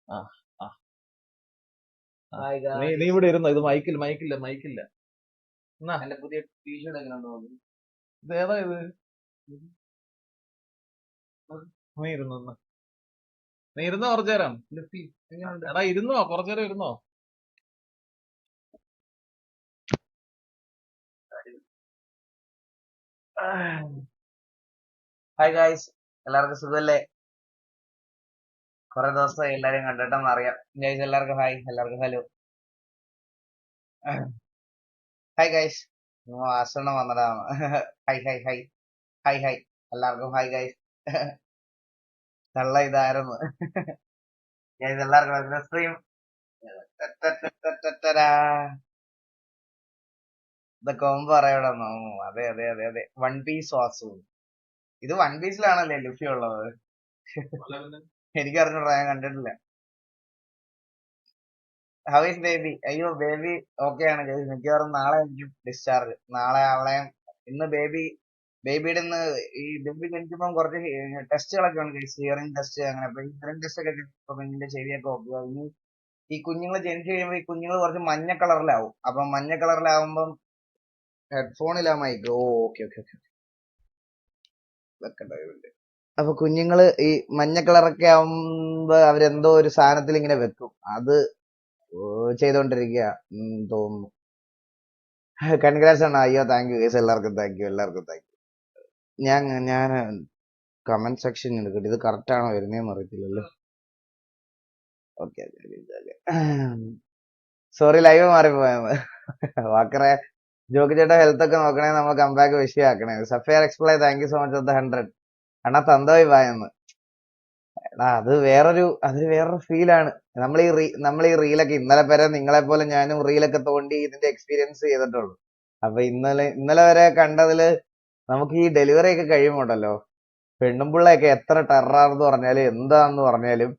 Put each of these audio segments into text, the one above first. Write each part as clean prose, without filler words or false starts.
ആ ആ ആ. ഹായ് നീ ഗായ്സ്, നീ ഇവിടെ ഇരുന്നോ? ഇത് മൈക്കില്ല. എന്നാ എന്റെ പുതിയ ടീഷർട്ട് എങ്ങനെയുണ്ടോ? ഇത് ഏതാ ഇത്? നീ ഇരുന്നോ എന്നാ. നീ ഇരുന്നോ കുറച്ചു നേരം. ലുഫി എങ്ങനെയുണ്ട്? എടാ ഇരുന്നോ, കുറച്ചു നേരം ഇരുന്നോ. ഹായ് ഗായ്സ്, എല്ലാവർക്കും സുഖല്ലേ? കുറെ ദിവസമായി എല്ലാരെയും കണ്ടിട്ടെന്ന് അറിയാം. ഗൈസ് എല്ലാവർക്കും ഹായ്, എല്ലാവർക്കും ഹലോ. ഹായ് ഗൈസ്, ആശ്രമം വന്നതാണ്. Hi hi hi hi hi എല്ലാവർക്കും ഹായ് ഗൈസ്. നല്ല ഇതായിരുന്നു. ഗൈസ് എല്ലാവർക്കും സ്ട്രീം ഇതൊക്കെ മുമ്പ് പറയണം. അതെ അതെ അതെ അതെ, വൺ പീസ് വാസു. ഇത് വൺ പീസിലാണല്ലേ ലുഫി ഉള്ളത്? എനിക്കറിഞ്ഞൂടാ, ഞാൻ കണ്ടിട്ടില്ല. How is baby? അയ്യോ ബേബി ഓക്കെ ആണ് ഗൈസ്. മിക്കവാറും നാളെ ആയിരിക്കും ഡിസ്ചാർജ്. നാളെ അവളെയും ഇന്ന് ബേബിയുടെ ഇന്ന് ഈ ബേബി ജനിക്കുമ്പോൾ കുറച്ച് ടെസ്റ്റുകളൊക്കെ ഉണ്ട് ഗൈസ്. ഹിയറിംഗ് ടെസ്റ്റ് അങ്ങനെ. അപ്പൊ ഹിയറിംഗ് ടെസ്റ്റ് ഒക്കെ ഇപ്പൊ കുഞ്ഞിന്റെ ചെവിയൊക്കെ ഓക്കെ. ഇനി ഈ കുഞ്ഞുങ്ങൾ ജനിച്ചു കഴിയുമ്പോൾ ഈ കുഞ്ഞുങ്ങൾ കുറച്ച് മഞ്ഞ കളറിലാവും. അപ്പൊ മഞ്ഞ കളറിലാവുമ്പം ഹെഡ്ഫോണിലാ മൈക്ക്. ഓ ഓക്കെ ഓക്കെ ഓക്കെ, വെക്കണ്ട. അപ്പൊ കുഞ്ഞുങ്ങള് ഈ മഞ്ഞ കളറൊക്കെ ആവുമ്പോ അവരെന്തോ ഒരു സാധനത്തിൽ ഇങ്ങനെ വെക്കും. അത് ചെയ്തോണ്ടിരിക്കുക തോന്നുന്നു. കൺഗ്രാറ്റ്സ് ആണ്. അയ്യോ താങ്ക് യു ഗൈസ്, എല്ലാവർക്കും താങ്ക് യു, എല്ലാവർക്കും താങ്ക് യു. ഞാൻ കമന്റ് സെക്ഷൻ എടുക്കട്ടെ. ഇത് കറക്റ്റ് ആണോ വരുന്നതെന്ന് അറിയത്തില്ലല്ലോ. ഓക്കെ സോറി, ലൈവ് മാറിപ്പോയത്. വാക്കറെ ജോക്കി ചേട്ടാ ഹെൽത്ത് ഒക്കെ നോക്കണേ, നമ്മൾ കംബാക്ക് വിഷയമാക്കണേ. സഫിയർ എക്സ്പ്ലൈ thank you so much of the 100. അണ്ണാ തന്തോയി വായെന്ന്. എടാ അതൊരു വേറൊരു ഫീലാണ്. നമ്മൾ ഈ റീലൊക്കെ ഇന്നലെ വരെ നിങ്ങളെ പോലെ ഞാനും റീലൊക്കെ തോണ്ടി ഇതിന്റെ എക്സ്പീരിയൻസ് ചെയ്തിട്ടുള്ളൂ. അപ്പൊ ഇന്നലെ വരെ കണ്ടതില് നമുക്ക് ഈ ഡെലിവറി ഒക്കെ കഴിയുമ്പോണ്ടല്ലോ, പെണ്ണും പിള്ളയൊക്കെ എത്ര ടെററാണെന്ന് പറഞ്ഞാലും എന്താന്ന് പറഞ്ഞാലും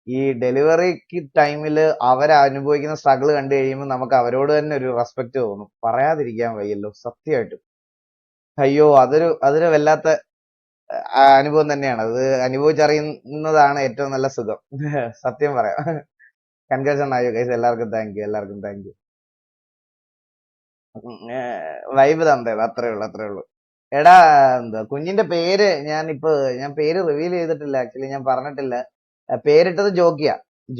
ഈ ഡെലിവറിക്ക് ടൈമില് അവരനുഭവിക്കുന്ന സ്ട്രഗിൾ കണ്ടു കഴിയുമ്പോൾ നമുക്ക് അവരോട് തന്നെ ഒരു റെസ്പെക്ട് തോന്നും. പറയാതിരിക്കാൻ വയ്യല്ലോ, സത്യമായിട്ടും. അയ്യോ അതൊരു വല്ലാത്ത അനുഭവം തന്നെയാണ്. അത് അനുഭവിച്ചറിയുന്നതാണ് ഏറ്റവും നല്ല സുഖം. സത്യം പറയാം. കൺഗ്രാറ്റ്സ് ആയോ ഗൈസ്, എല്ലാവർക്കും താങ്ക് യു, എല്ലാവർക്കും താങ്ക് യു. വൈബ് തന്നേത്, അത്രേ ഉള്ളൂ. എടാ എന്താ കുഞ്ഞിന്റെ പേര് ഞാൻ പേര് റിവീൽ ചെയ്തിട്ടില്ല. ആക്ച്വലി ഞാൻ പറഞ്ഞിട്ടില്ല. പേരിട്ടത്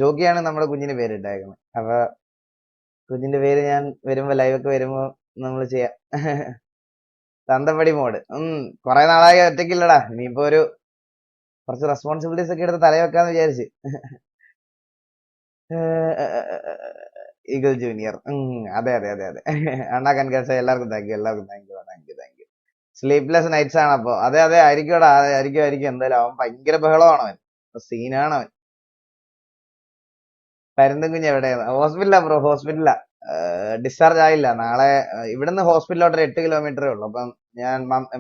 ജോക്കിയാണ് നമ്മുടെ കുഞ്ഞിന് പേരിട്ടേക്കുന്നത്. അപ്പൊ കുഞ്ഞിന്റെ പേര് ഞാൻ വരുമ്പോ ലൈവൊക്കെ വരുമ്പോ നമ്മൾ ചെയ്യാം. തന്തപ്പടി മോഡ്. കൊറേ നാളായി ഒറ്റയ്ക്കില്ലടാ. ഇനിയിപ്പോ കുറച്ച് റെസ്പോൺസിബിലിറ്റീസ് ഒക്കെ എടുത്ത് തലവെക്കാന്ന് വിചാരിച്ച്. Eagle junior. അതെ അതെ അതെ അതെ. അണ്ണാ കൺഗ്രാറ്റ്സ്. എല്ലാവർക്കും താങ്ക് യു, എല്ലാവർക്കും thank you, thank you, thank you. Sleepless nights ആണ് അപ്പൊ. അതെ അതെ, ആയിരിക്കുംടാ, ആയിരിക്കും. എന്തായാലും അവൻ ഭയങ്കര ബഹളമാണ്. അവൻ സീനാണ് അവൻ. പരുന്തും കുഞ്ഞ് എവിടെയാണ്? ഹോസ്പിറ്റലാ ബ്രോ, ഹോസ്പിറ്റലാ. ഡിസ്ചാർജ് ആയില്ല. നാളെ ഇവിടുന്ന് ഹോസ്പിറ്റലിലോട്ട് 8 കിലോമീറ്ററേ ഉള്ളൂ. അപ്പം ഞാൻ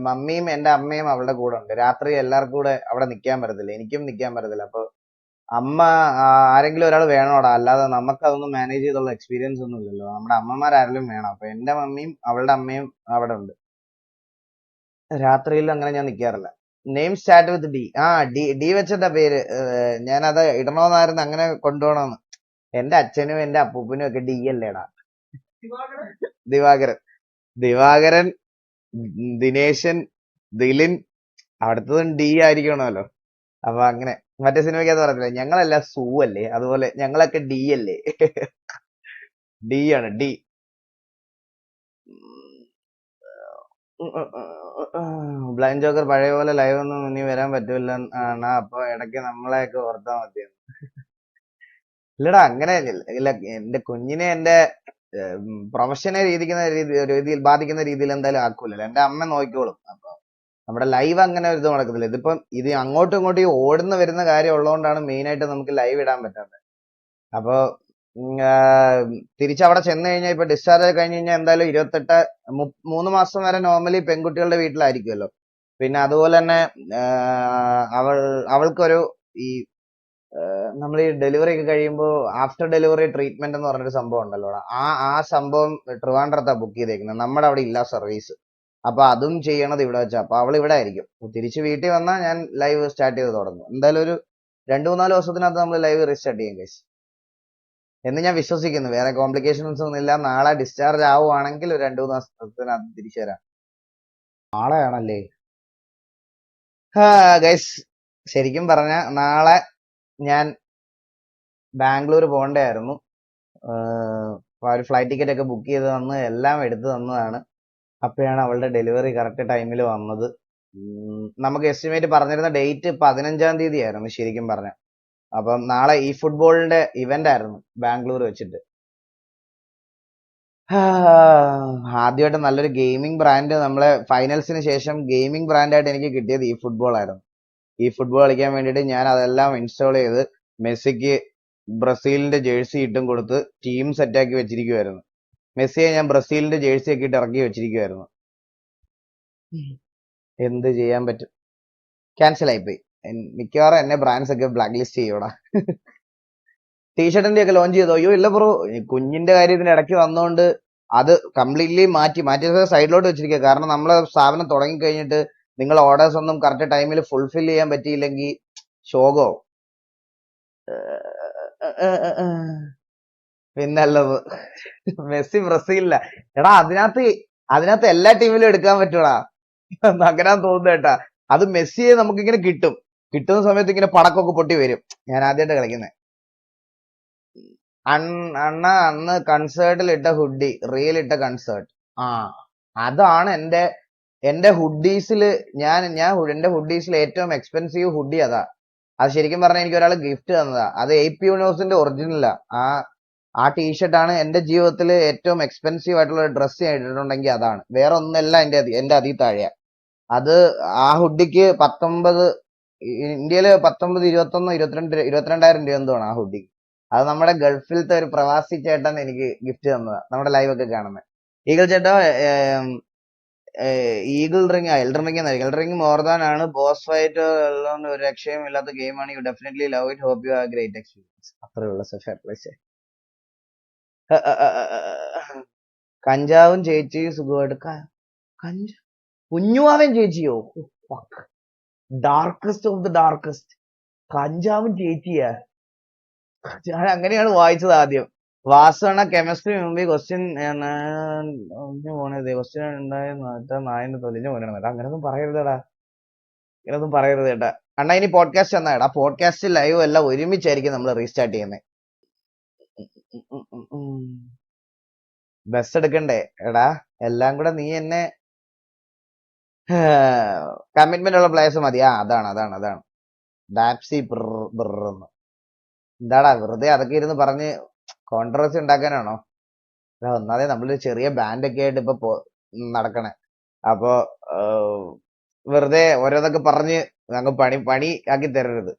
മമ്മിയും എന്റെ അമ്മയും അവളുടെ കൂടെ ഉണ്ട്. രാത്രി എല്ലാവർക്കും കൂടെ അവിടെ നിൽക്കാൻ പറ്റത്തില്ല, എനിക്കും നിൽക്കാൻ പറ്റത്തില്ല. അപ്പൊ അമ്മ ആരെങ്കിലും ഒരാൾ വേണോടാ, അല്ലാതെ നമുക്ക് അതൊന്നും മാനേജ് ചെയ്തുള്ള എക്സ്പീരിയൻസ് ഒന്നും ഇല്ലല്ലോ. നമ്മുടെ അമ്മമാരാരെങ്കിലും വേണം. അപ്പൊ എന്റെ മമ്മിയും അവളുടെ അമ്മയും അവിടെ ഉണ്ട്. രാത്രിയിൽ അങ്ങനെ ഞാൻ നിൽക്കാറില്ല. Name start with D. D വെച്ചിട്ട പേര്. ഞാനത് ഇടണോന്നായിരുന്നു, അങ്ങനെ കൊണ്ടുപോകണമെന്ന്. എന്റെ അച്ഛനും എന്റെ അപ്പൂപ്പനും ഒക്കെ ഡി അല്ലേടാ. ദിവാകരൻ, ദിനേശൻ, ദിലിൻ, അടുത്തതും ഡി ആയിരിക്കണമല്ലോ. അപ്പൊ അങ്ങനെ മറ്റേ സിനിമയ്ക്കകത്ത് പറഞ്ഞില്ലേ, ഞങ്ങളെല്ലാം സൂ അല്ലേ, അതുപോലെ ഞങ്ങളൊക്കെ ഡി അല്ലേ. ഡി ആണ്, ഡി. ബ്ലൈൻഡ് ജോക്കർ പഴയ പോലെ ലൈവ് ഒന്നും ഇനി വരാൻ പറ്റൂല ആണ്. അപ്പൊ ഇടയ്ക്ക് നമ്മളെയൊക്കെ ഓർത്താ മതിയെന്ന്. ഇല്ലടാ, അങ്ങനെ ഇല്ല. എന്റെ കുഞ്ഞിനെ എന്റെ പ്രൊഫഷനെ രീതിയിൽ ബാധിക്കുന്ന രീതിയിൽ എന്തായാലും ആക്കൂലല്ലോ. എന്റെ അമ്മ നോക്കിക്കോളും. അപ്പൊ നമ്മുടെ ലൈവ് അങ്ങനെ ഒരു ഇത് നടക്കത്തില്ല. ഇത് അങ്ങോട്ടും ഇങ്ങോട്ടും ഓടുന്ന വരുന്ന കാര്യം ഉള്ളതുകൊണ്ടാണ് മെയിൻ ആയിട്ട് നമുക്ക് ലൈവ് ഇടാൻ പറ്റാത്തത്. അപ്പൊ തിരിച്ചവിടെ ചെന്ന് കഴിഞ്ഞാൽ, ഇപ്പൊ ഡിസ്ചാർജ് ആയി കഴിഞ്ഞ് കഴിഞ്ഞാൽ എന്തായാലും 3 മാസം വരെ നോർമലി പെൺകുട്ടികളുടെ വീട്ടിലായിരിക്കുമല്ലോ. പിന്നെ അതുപോലെ തന്നെ അവൾക്കൊരു ഈ നമ്മൾ ഈ ഡെലിവറി ഒക്കെ കഴിയുമ്പോൾ ആഫ്റ്റർ ഡെലിവറി ട്രീറ്റ്മെന്റ് എന്ന് പറഞ്ഞൊരു സംഭവം ഉണ്ടല്ലോ. ആ സംഭവം ട്രിവാൻഡ്രത്താ ബുക്ക് ചെയ്തേക്കുന്നത്. നമ്മുടെ അവിടെ ഇല്ല സർവീസ്. അപ്പൊ അതും ചെയ്യണത് ഇവിടെ വെച്ചാ. അപ്പൊ അവൾ ഇവിടെ ആയിരിക്കും. തിരിച്ച് വീട്ടിൽ വന്നാൽ ഞാൻ ലൈവ് സ്റ്റാർട്ട് ചെയ്ത് തുടങ്ങും. എന്തായാലും 2-3 ദിവസത്തിനകത്ത് നമ്മൾ ലൈവ് റീസ്റ്റാർട്ട് ചെയ്യും ഗൈസ് എന്ന് ഞാൻ വിശ്വസിക്കുന്നു. വേറെ കോംപ്ലിക്കേഷൻസ് ഒന്നും ഇല്ല. നാളെ ഡിസ്ചാർജ് ആവുകയാണെങ്കിൽ ഒരു 2-3 ദിവസത്തിനകത്ത് തിരിച്ചു വരാം. നാളെയാണല്ലേ ഗൈസ്? ശരിക്കും പറഞ്ഞ നാളെ ഞാൻ ബാംഗ്ലൂർ പോകണ്ടായിരുന്നു. ഒരു ഫ്ലൈറ്റ് ടിക്കറ്റ് ഒക്കെ ബുക്ക് ചെയ്ത് തന്ന് എല്ലാം എടുത്തു തന്നതാണ്. അപ്പോഴാണ് അവളുടെ ഡെലിവറി കറക്റ്റ് ടൈമിൽ വന്നത്. നമുക്ക് എസ്റ്റിമേറ്റ് പറഞ്ഞിരുന്ന ഡേറ്റ് 15-ാം തീയതി ആയിരുന്നു ശരിക്കും പറഞ്ഞ. അപ്പം നാളെ ഈ ഫുട്ബോളിന്റെ ഇവന്റ് ആയിരുന്നു ബാംഗ്ലൂർ വെച്ചിട്ട്. ആദ്യമായിട്ട് നല്ലൊരു ഗെയിമിംഗ് ബ്രാൻഡ് നമ്മളെ ഫൈനൽസിന് ശേഷം ഗെയിമിംഗ് ബ്രാൻഡായിട്ട് എനിക്ക് കിട്ടിയത് ഈ ഫുട്ബോൾ ആയിരുന്നു. ഈ ഫുട്ബോൾ കളിക്കാൻ വേണ്ടിയിട്ട് ഞാൻ അതെല്ലാം ഇൻസ്റ്റാൾ ചെയ്ത് മെസ്സിക്ക് ബ്രസീലിന്റെ ജേഴ്സി ഇട്ടും കൊടുത്ത് ടീം സെറ്റാക്കി വെച്ചിരിക്കുമായിരുന്നു. മെസ്സിയെ ഞാൻ ബ്രസീലിന്റെ ജേഴ്സി ഒക്കെ ഇട്ട് ഇറക്കി വെച്ചിരിക്കുമായിരുന്നു. എന്ത് ചെയ്യാൻ പറ്റും, ക്യാൻസൽ ആയിപ്പോയി. മിക്കവാറും എന്നെ ബ്രാൻഡ്സ് ഒക്കെ ബ്ലാക്ക് ലിസ്റ്റ് ചെയ്യൂടാ. ടീഷർട്ടിന്റെ ഒക്കെ ലോഞ്ച് ചെയ്തോ? അയ്യോ ഇല്ല ബ്രോ, കുഞ്ഞിന്റെ കാര്യത്തിന് ഇടയ്ക്ക് വന്നോണ്ട് അത് കംപ്ലീറ്റ്ലി മാറ്റിയത് സൈഡിലോട്ട് വെച്ചിരിക്കുക. കാരണം നമ്മളെ സ്ഥാപനം തുടങ്ങി കഴിഞ്ഞിട്ട് നിങ്ങൾ ഓർഡേഴ്സ് ഒന്നും കറക്റ്റ് ടൈമിൽ ഫുൾഫിൽ ചെയ്യാൻ പറ്റിയില്ലെങ്കിൽ ശോകോ. പിന്നല്ലത് മെസ്സി ബ്രസീലില്ല. എടാ അതിനകത്ത് എല്ലാ ടീമിലും എടുക്കാൻ പറ്റൂടാ. അങ്ങനെ തോന്നുന്നു കേട്ടാ. അത് മെസ്സിയെ നമുക്കിങ്ങനെ കിട്ടുന്ന സമയത്ത് ഇങ്ങനെ പടക്കൊക്കെ പൊട്ടി വരും. ഞാൻ ആദ്യമായിട്ട് കളിക്കുന്നത്. അണ്ണ അന്ന് കൺസേർട്ടിൽ ഇട്ട ഹുഡി, റീൽ ഇട്ട കൺസേർട്ട്. അതാണ് എന്റെ ഹുഡീസില് എന്റെ ഹുഡീസിൽ ഏറ്റവും എക്സ്പെൻസീവ് ഹുഡി അതാ. അത് ശരിക്കും പറഞ്ഞാൽ എനിക്ക് ഒരാൾ ഗിഫ്റ്റ് തന്നതാ. അത് AP യൂണിവേഴ്സിന്റെ ഒറിജിനലാ. ആ ടീഷർട്ടാണ് എന്റെ ജീവിതത്തിൽ ഏറ്റവും എക്സ്പെൻസീവ് ആയിട്ടുള്ള ഡ്രസ്സ് ഞാൻ ഇട്ടിട്ടുണ്ടെങ്കിൽ അതാണ്. വേറെ ഒന്നല്ല എന്റെ അതി താഴെയാ. അത് ആ ഹുഡിക്ക് 19 ഇന്ത്യയില് 19, 21, 22,000 രൂപ എന്തോണ് ആ ഹുഡിക്ക്. അത് നമ്മുടെ ഗൾഫിലത്തെ ഒരു പ്രവാസി ചേട്ടൻ എനിക്ക് ഗിഫ്റ്റ് തന്നതാ. നമ്മുടെ ലൈവ് ഒക്കെ കാണുന്നത്. ഈഗിൾ ചേട്ടാ, eagle ring elder ring more than ആണ്. ബോസ് ഫൈറ്റ് ഉള്ളതുകൊണ്ട് ഒരു രക്ഷയും ഇല്ലാത്ത ഗെയിമാണ്. You definitely love it. Hope you have great experience. അത്രേ ഉള്ള സഫേ. കഞ്ചാവും ചേച്ചി സുഖമായിട്ട് കുഞ്ഞുവാവൻ ചേച്ചിയോ? Darkest of the darkest. കഞ്ചാവും ചേച്ചിയാ? ഞാൻ അങ്ങനെയാണ് വായിച്ചത് ആദ്യം. വാസണ കെമിസ്ട്രി മുമ്പ് ക്വസ്റ്റ്യൻ പോണത് ക്വസ്റ്റ്യൻ ഉണ്ടായ നായന്റെ തൊലിഞ്ഞു പോകണം. അങ്ങനൊന്നും പറയരുതടാ, ഇങ്ങനൊന്നും പറയരുത് കേട്ടാ. അണ്ണാ ഇനി പോഡ്കാസ്റ്റ് എന്നാ പോഡ്കാസ്റ്റ് ലൈവ് എല്ലാം ഒരുമിച്ചായിരിക്കും നമ്മൾ റീസ്റ്റാർട്ട് ചെയ്യുന്നത്. ബസ് എടുക്കണ്ടേ എടാ? എല്ലാം കൂടെ നീ എന്നെ കമ്മിറ്റ്മെന്റ് ഉള്ള പ്ലേയേഴ്സ് മതി. അതാണ് ഡാപ്സി ബ്രന്ന്. എന്താടാ വെറുതെ അതൊക്കെ ഇരുന്ന് പറഞ്ഞ് കോൺട്രവേഴ്സി ഉണ്ടാക്കാനാണോ? ഒന്നാതെ നമ്മളൊരു ചെറിയ ബാൻഡൊക്കെ ആയിട്ട് ഇപ്പൊ നടക്കണേ. അപ്പൊ വെറുതെ ഓരോന്നൊക്കെ പറഞ്ഞ് ഞങ്ങൾ പണി ആക്കി തരരുത്.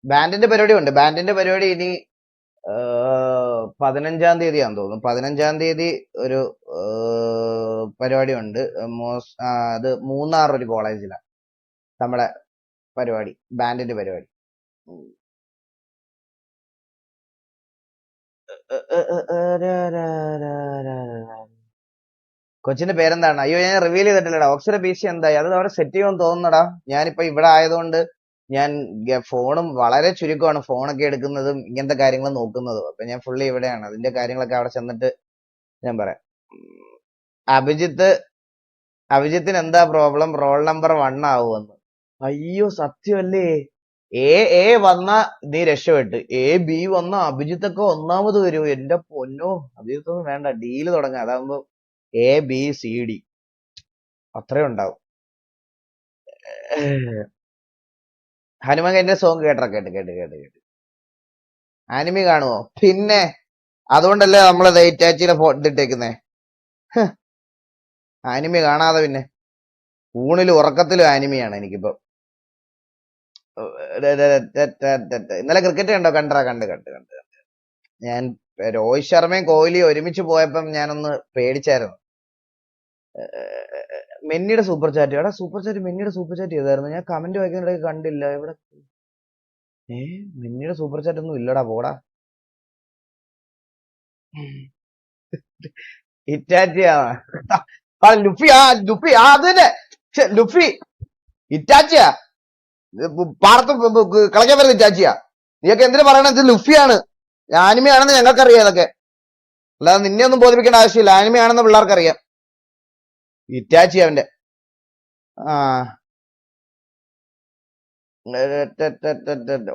ബാൻഡിന്റെ പരിപാടി ഉണ്ട്. ബാൻഡിന്റെ പരിപാടി ഇനി 15-ാം തീയതിയാന്ന് തോന്നുന്നു. 15-ാം തീയതി ഒരു പരിപാടി ഉണ്ട്. അത് മൂന്നാർ ഒരു കോളേജിലാണ് നമ്മുടെ പരിപാടി, ബാൻഡിന്റെ പരിപാടി. കൊച്ചിന്റെ പേരെന്താണ്? അയ്യോ ഞാൻ റിവീൽ ചെയ്തിട്ടില്ലടാ. ഓക്സിഡ PC എന്തായി? അത് അവിടെ സെറ്റ് ചെയ്യുമെന്ന് തോന്നുന്നടാ. ഞാനിപ്പോ ഇവിടെ ആയതുകൊണ്ട് ഞാൻ ഫോണും വളരെ ചുരുക്കമാണ് ഫോണൊക്കെ എടുക്കുന്നതും ഇങ്ങനത്തെ കാര്യങ്ങൾ നോക്കുന്നതും. അപ്പൊ ഞാൻ ഫുള്ളി ഇവിടെയാണ്. അതിന്റെ കാര്യങ്ങളൊക്കെ അവിടെ ചെന്നിട്ട് ഞാൻ പറയാം. അഭിജിത്തിന് എന്താ പ്രോബ്ലം? റോൾ നമ്പർ 1 ആവുമെന്ന്. അയ്യോ സത്യമല്ലേ? എ വന്ന നീ രക്ഷപ്പെട്ട്. B വന്ന അഭിജിത്തൊക്കെ ഒന്നാമത് വരും. എന്റെ പൊന്നോ, അഭിജിത്തൊന്നും വേണ്ട, ഡീല് തുടങ്ങാം. അതാകുമ്പോ ABCD അത്രേ ഉണ്ടാവും. ഹനുമാൻ എന്റെ സോങ് കേട്ട് ആനിമി കാണുവോ? പിന്നെ അതുകൊണ്ടല്ലേ നമ്മളെ ഇറ്റാച്ചിയുടെ ഇതിട്ടേക്കുന്നേ. ആനിമി കാണാതെ പിന്നെ ഊണിലും ഉറക്കത്തിലും ആനിമിയാണ് എനിക്കിപ്പോ. ഇന്നലെ ക്രിക്കറ്റ് കണ്ടോ? കണ്ട്. ഞാൻ രോഹിത് ശർമ്മയും കോഹ്ലിയും ഒരുമിച്ച് പോയപ്പം ഞാനൊന്ന് പേടിച്ചായിരുന്നു. മെന്നിയുടെ സൂപ്പർ ചാറ്റ്. എടാ സൂപ്പർ ചാറ്റ്, മെന്നിയുടെ സൂപ്പർ ചാറ്റ് ചെയ്തായിരുന്നു. ഞാൻ കമന്റ് വായിക്കുന്നിടയ്ക്ക് കണ്ടില്ല. എവിടെ? മെന്നിയുടെ സൂപ്പർ ചാറ്റ് ഒന്നും ഇല്ലടാ, പോടാ. ഇറ്റാച്ചിയാ ലുഫി അത് തന്നെ ലുഫി ഇറ്റാച്ചിയാ പാടത്ത് കളിക്കാൻ വരുന്ന ഇറ്റാച്ചിയാ. നീയൊക്കെ എന്തിനു പറയണത്? ഇത് ലുഫിയാണ്, ആനിമയാണെന്ന് ഞങ്ങൾക്കറിയാം. ഇതൊക്കെ അല്ലാതെ നിന്നെ ഒന്നും ബോധിപ്പിക്കേണ്ട ആവശ്യമില്ല. ആനിമയാണെന്ന് പിള്ളേർക്കറിയാം. ഇറ്റാച്ചി അവന്റെ ആ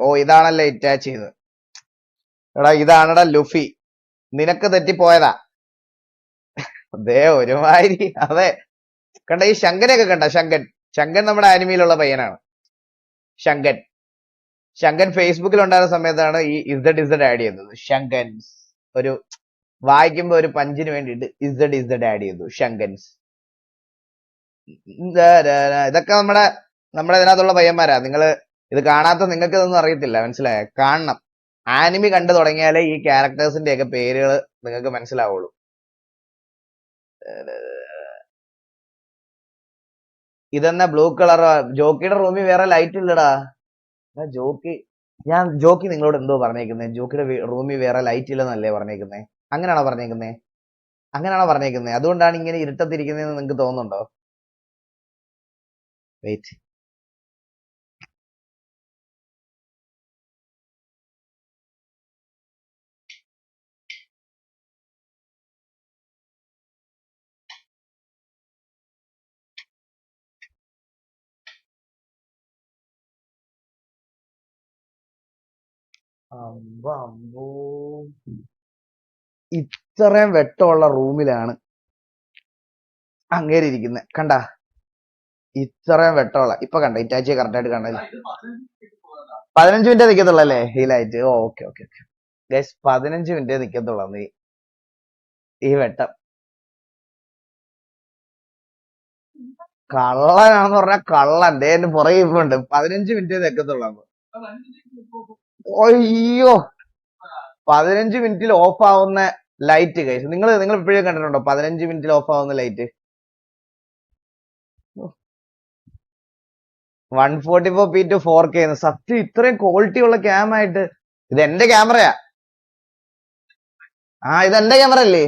ഓ ഇതാണല്ലേ ഇറ്റാച്ച് ചെയ്ത്. എടാ ഇതാണെടാ ലുഫി, നിനക്ക് തെറ്റിപ്പോയതാ. അതേ ഒരുമാതിരി. അതെ കണ്ട ഈ ശങ്കനെയൊക്കെ കണ്ട? ശങ്കൻ നമ്മുടെ ആനിമയിലുള്ള പയ്യനാണ്. ശങ്കൻ ഫേസ്ബുക്കിൽ ഉണ്ടായിരുന്ന സമയത്താണ് ഈ ഇസഡ് ആഡ് ചെയ്തത്. ശങ്കൻസ് ഒരു വായിക്കുമ്പോ ഒരു പഞ്ചിന് വേണ്ടിയിട്ട് ഇസഡ് ആഡ് ചെയ്തു. ശങ്കൻസ് ഇതൊക്കെ നമ്മുടെ ഇതിനകത്തുള്ള പയ്യന്മാരാ. നിങ്ങള് ഇത് കാണാത്ത നിങ്ങൾക്ക് ഇതൊന്നും അറിയത്തില്ല, മനസ്സിലായ? കാണണം. ആനിമി കണ്ടു തുടങ്ങിയാലേ ഈ ക്യാരക്ടേഴ്സിന്റെ ഒക്കെ പേരുകൾ നിങ്ങൾക്ക് മനസ്സിലാവുള്ളൂ. ഇതെന്നാ ബ്ലൂ കളർ? ജോക്കിയുടെ റൂമിൽ വേറെ ലൈറ്റ് ഇല്ലടാ. ജോക്കി നിങ്ങളോട് എന്തോ പറഞ്ഞേക്കുന്നേ? ജോക്കിയുടെ റൂമിൽ വേറെ ലൈറ്റ് ഇല്ലെന്നല്ലേ പറഞ്ഞേക്കുന്നേ? അങ്ങനെയാണോ പറഞ്ഞേക്കുന്നേ? അതുകൊണ്ടാണ് ഇങ്ങനെ ഇരുട്ടത്തിരിക്കുന്നതെന്ന് നിങ്ങൾക്ക് തോന്നുന്നുണ്ടോ? വെയിറ്റ്, അമ്പോ ഇത്രയും വെട്ടമുള്ള റൂമിലാണ് അങ്ങേര് ഇരിക്കുന്നത്. കണ്ട? ഇത്രയും വെട്ടമുള്ള ഇപ്പൊ കണ്ട ഇറ്റാച്ചിയെ കറക്റ്റ് ആയിട്ട് കണ്ടല്ലേ? 15 മിനിറ്റ് നിൽക്കത്തുള്ളല്ലേ ഈ light? Okay okay okay guys, 15 minute നിൽക്കത്തുള്ളൂ ഈ വെട്ടം. കള്ളനാണെന്ന് പറഞ്ഞാൽ കള്ളൻ എന്റെ പുറകെ ഇപ്പുണ്ട്. 15 മിനിറ്റ് നിൽക്കത്തുള്ളൂ. അയ്യോ 15 മിനിറ്റിൽ ഓഫ് ആവുന്ന ലൈറ്റ് ഗൈസ്, നിങ്ങൾ ഇപ്പോഴും കണ്ടിട്ടുണ്ടോ 15 മിനിറ്റിൽ ഓഫ് ആവുന്ന ലൈറ്റ്? 144p to 4K. സത്യം ഇത്രയും ക്വാളിറ്റി ഉള്ള ക്യാം ആയിട്ട്. ഇത് എന്റെ ക്യാമറയാ. ഇത് എന്റെ ക്യാമറ അല്ലേ?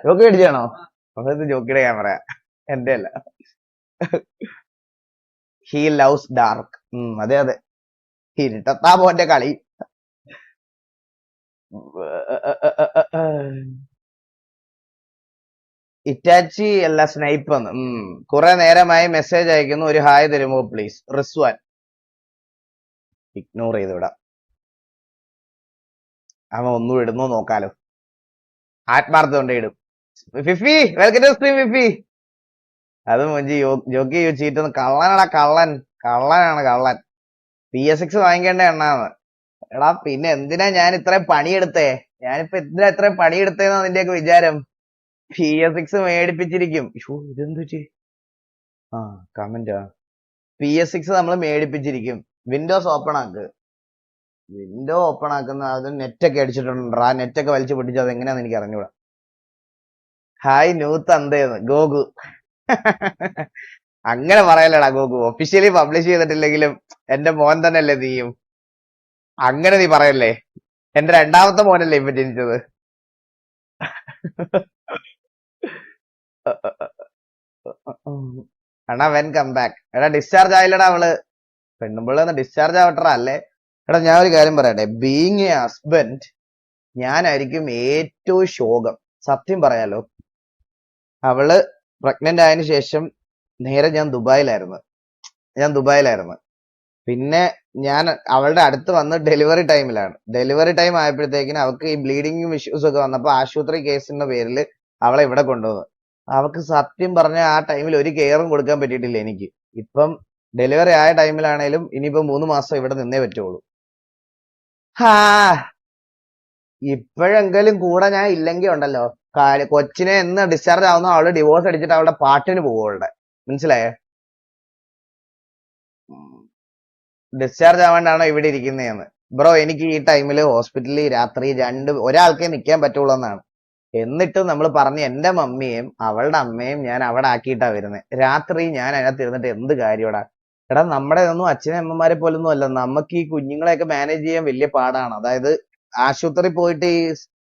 ജോക്കി മേടിച്ചാണോ? അപ്പൊ ഇത് ജോക്കിയുടെ ക്യാമറയാ, എന്റെ അല്ല. He loves dark. അതെ ഇരുട്ടത്താ പോന്റെ കളി. ഇറ്റാച്ചി അല്ല സ്നൈപ്പ് എന്ന്. കുറെ നേരമായി മെസ്സേജ് അയക്കുന്നു, ഒരു ഹായ് തരുമോ പ്ലീസ്? റിസ്വാൻ. ഇഗ്നോർ ചെയ്ത് വിടാം. അവൻ ഒന്നും ഇടുന്നോ നോക്കാലോ. ആത്മാർത്ഥം കൊണ്ട് ഇടും. Fifi welcome to stream Fifi. അത് മുഞ്ചി ജോക്കി ചീറ്റൊന്ന് കള്ളനാടാ, കള്ളൻ. PS6 വാങ്ങിക്കേണ്ട എണ്ണാന്ന്. എടാ പിന്നെ എന്തിനാ ഞാൻ ഇത്രയും പണിയെടുത്തേ? ഞാനിപ്പോ എന്തിനാ ഇത്രയും പണിയെടുത്തേന്നാ നിന്റെയൊക്കെ വിചാരം? PS6 മേടിപ്പിച്ചിരിക്കും. ഇതെന്തു കമന്റാ? PS6 നമ്മൾ മേടിപ്പിച്ചിരിക്കും. വിൻഡോസ് ഓപ്പൺ ആക്ക്. വിൻഡോ ഓപ്പൺ ആക്കുന്ന അത് നെറ്റൊക്കെ അടിച്ചിട്ടുണ്ടോ? ആ നെറ്റൊക്കെ വലിച്ചു പൊട്ടിച്ചു. അത് എങ്ങനെയാന്ന് എനിക്ക് അറിഞ്ഞൂടാ. ഹായ് നൂത്ത് അന്തേന്ന് ഗോകു. അങ്ങനെ പറയലടാ ഗോകു. ഒഫീഷ്യലി പബ്ലിഷ് ചെയ്തിട്ടില്ലെങ്കിലും എന്റെ മോൻ തന്നെയല്ലേ നീയും. അങ്ങനെ നീ പറയല്ലേ. എന്റെ രണ്ടാമത്തെ മോനല്ലേ ഇപ്പൊ ജനിച്ചത്. അണ്ണാ വെൻ കം ബാക്ക്. എടാ ഡിസ്ചാർജ് ആയില്ലടാ അവള്. പെണ്ണുമ്പിള്ള ഡിസ്ചാർജ് ആവട്ടറ അല്ലേ? എടാ ഞാൻ ഒരു കാര്യം പറയട്ടെ. ബീങ് എ ഹസ്ബൻഡ് ഞാനായിരിക്കും ഏറ്റവും ശോകം, സത്യം പറയാലോ. അവള് പ്രഗ്നന്റ് ആയതിനു ശേഷം നേരെ ഞാൻ ദുബായിലായിരുന്നു. പിന്നെ ഞാൻ അവളുടെ അടുത്ത് വന്ന് ഡെലിവറി ടൈമിലാണ്. ഡെലിവറി ടൈം ആയപ്പോഴത്തേക്കിന് അവൾക്ക് ഈ ബ്ലീഡിങ് ഇഷ്യൂസ് ഒക്കെ വന്നപ്പോ ആശുപത്രി കേസിന്റെ പേരിൽ അവളെ ഇവിടെ കൊണ്ടുവന്നു. അവൾക്ക് സത്യം പറഞ്ഞ ആ ടൈമിൽ ഒരു കെയറും കൊടുക്കാൻ പറ്റിയിട്ടില്ല എനിക്ക്. ഇപ്പം ഡെലിവറി ആയ ടൈമിലാണേലും ഇനിയിപ്പോ 3 മാസം ഇവിടെ നിന്നേ പറ്റുള്ളൂ. ഇപ്പോഴെങ്കിലും കൂടെ ഞാൻ ഇല്ലെങ്കിൽ ഉണ്ടല്ലോ, കൊച്ചിനെ എന്ന് ഡിസ്ചാർജ് ആവുന്നോ അവള് ഡിവോഴ്സ് അടിച്ചിട്ട് അവളുടെ പാട്ടിന് പോകും. അവളുടെ മനസ്സിലായേ? ഡിസ്ചാർജ് ആവാണ്ടാണോ ഇവിടെ ഇരിക്കുന്നതെന്ന്? ബ്രോ എനിക്ക് ഈ ടൈമിൽ ഹോസ്പിറ്റലിൽ രാത്രി ഒരാൾക്കേ നിൽക്കാൻ പറ്റുള്ളൂ എന്നാണ്. എന്നിട്ടും നമ്മൾ പറഞ്ഞ് എന്റെ മമ്മിയും അവളുടെ അമ്മയും ഞാൻ അവിടെ ആക്കിയിട്ടാ വരുന്നത്. രാത്രി ഞാൻ അതിനകത്ത് ഇരുന്നിട്ട് എന്ത് കാര്യമാടാ? എടാ നമ്മുടെ ഒന്നും അച്ഛനും അമ്മമാരെ പോലൊന്നും അല്ല. നമുക്ക് ഈ കുഞ്ഞുങ്ങളെയൊക്കെ മാനേജ് ചെയ്യാൻ വലിയ പാടാണ്. അതായത് ആശുപത്രി പോയിട്ട് ഈ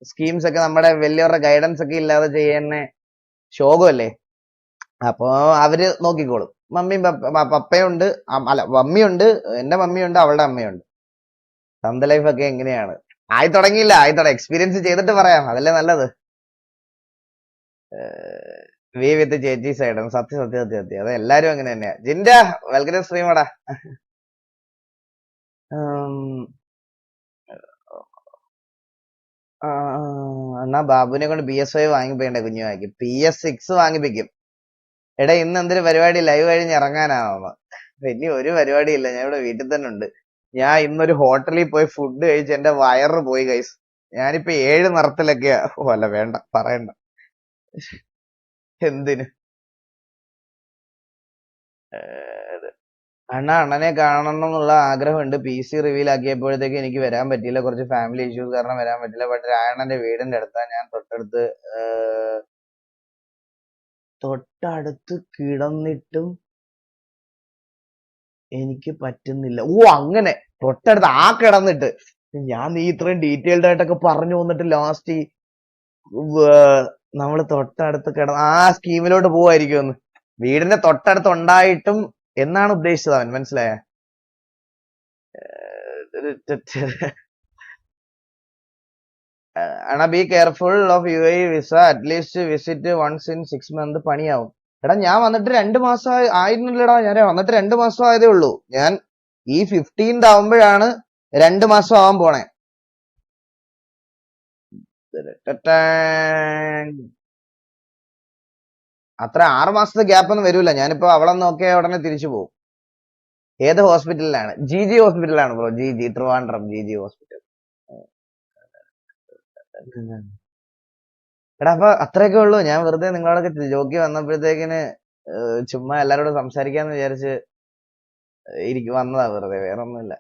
സ്കീംസ് ഒക്കെ നമ്മുടെ വലിയവരുടെ ഗൈഡൻസ് ഒക്കെ ഇല്ലാതെ ചെയ്യുന്ന ശോകമല്ലേ. അപ്പൊ അവര് നോക്കിക്കോളും. മമ്മിയും പപ്പയുണ്ട്, അല്ല മമ്മിയുണ്ട്, എന്റെ മമ്മിയുണ്ട്, അവളുടെ അമ്മയുണ്ട്. സ്വന്തം ലൈഫ് ഒക്കെ എങ്ങനെയാണ് ആയി തുടങ്ങിയില്ല, എക്സ്പീരിയൻസ് ചെയ്തിട്ട് പറയാം, അതല്ലേ നല്ലത്. വി വിത്ത് ചേച്ചി സൈഡ് സത്യം സത്യം സത്യം സത്യം അത് എല്ലാരും അങ്ങനെ തന്നെയാ. ജിൻഡ വെൽക്കം സ്ട്രീമാടാ. എന്നാ ബാബുവിനെ കൊണ്ട് PS5 വാങ്ങിപ്പിക്കണ്ടേ കുഞ്ഞു വാങ്ങി. PS6 വാങ്ങിപ്പിക്കും. എടാ ഇന്ന് എന്തൊരു പരിപാടി, ലൈവ് കഴിഞ്ഞ് ഇറങ്ങാനാവുമ്പോ വലിയ ഒരു പരിപാടി ഇല്ല, ഞാൻ ഇവിടെ വീട്ടിൽ തന്നെ ഉണ്ട്. ഞാൻ ഇന്നൊരു ഹോട്ടലിൽ പോയി ഫുഡ് കഴിച്ച് എന്റെ വയറ് പോയി ഗൈസ്. ഞാനിപ്പോ 7 നിറത്തിലൊക്കെയാ. ഓ അല്ല വേണ്ട പറയണ്ട, എന്തിന്. അണ്ണനെ കാണണം എന്നുള്ള ആഗ്രഹമുണ്ട്. PC റിവീൽ ആക്കിയപ്പോഴത്തേക്ക് എനിക്ക് വരാൻ പറ്റിയില്ല, കുറച്ച് ഫാമിലി ഇഷ്യൂസ് കാരണം വരാൻ പറ്റില്ല. ബട്ട് രായണ്ണന്റെ വീടിന്റെ അടുത്താ, ഞാൻ തൊട്ടടുത്ത് കിടന്നിട്ടും എനിക്ക് പറ്റുന്നില്ല. ഓ അങ്ങനെ തൊട്ടടുത്ത് ആ കിടന്നിട്ട് ഞാൻ നീ ഇത്രയും ഡീറ്റെയിൽഡ് ആയിട്ടൊക്കെ പറഞ്ഞു വന്നിട്ട് ലാസ്റ്റ് നമ്മള് തൊട്ടടുത്ത് കിടന്ന് ആ സ്കീമിലോട്ട് പോവായിരിക്കും. വീടിന്റെ തൊട്ടടുത്ത് ഉണ്ടായിട്ടും എന്നാണ് ഉദ്ദേശിച്ചത് അവൻ, മനസ്സിലായ. അണ be careful of UAE visa, at least visit once in 6 months. പണിയാവും. എടാ ഞാൻ വന്നിട്ട് 2 മാസം ആയിരുന്നില്ലടാ, ഞാൻ വന്നിട്ട് 2 മാസം ആയതേ ഉള്ളൂ. ഞാൻ ഈ 15th ആവുമ്പോഴാണ് 2 മാസം ആവാൻ പോണേ. അത്ര 6 മാസത്തെ ഗ്യാപ്പ് ഒന്നും വരൂല. ഞാനിപ്പോ അവളെ നോക്കിയ ഉടനെ തിരിച്ചു പോകും. ഏത് ഹോസ്പിറ്റലിലാണ്? GG ഹോസ്പിറ്റലാണ് bro, GG Trivandrum GG hospital. എടാ അപ്പൊ അത്രയൊക്കെ ഉള്ളൂ. ഞാൻ വെറുതെ നിങ്ങളോടൊക്കെ ജോക്കി വന്നപ്പോഴത്തേക്കിന് ചുമ്മാ എല്ലാരോടും സംസാരിക്കാന്ന് വിചാരിച്ച് വന്നതാ വെറുതെ, വേറെ ഒന്നുമില്ല.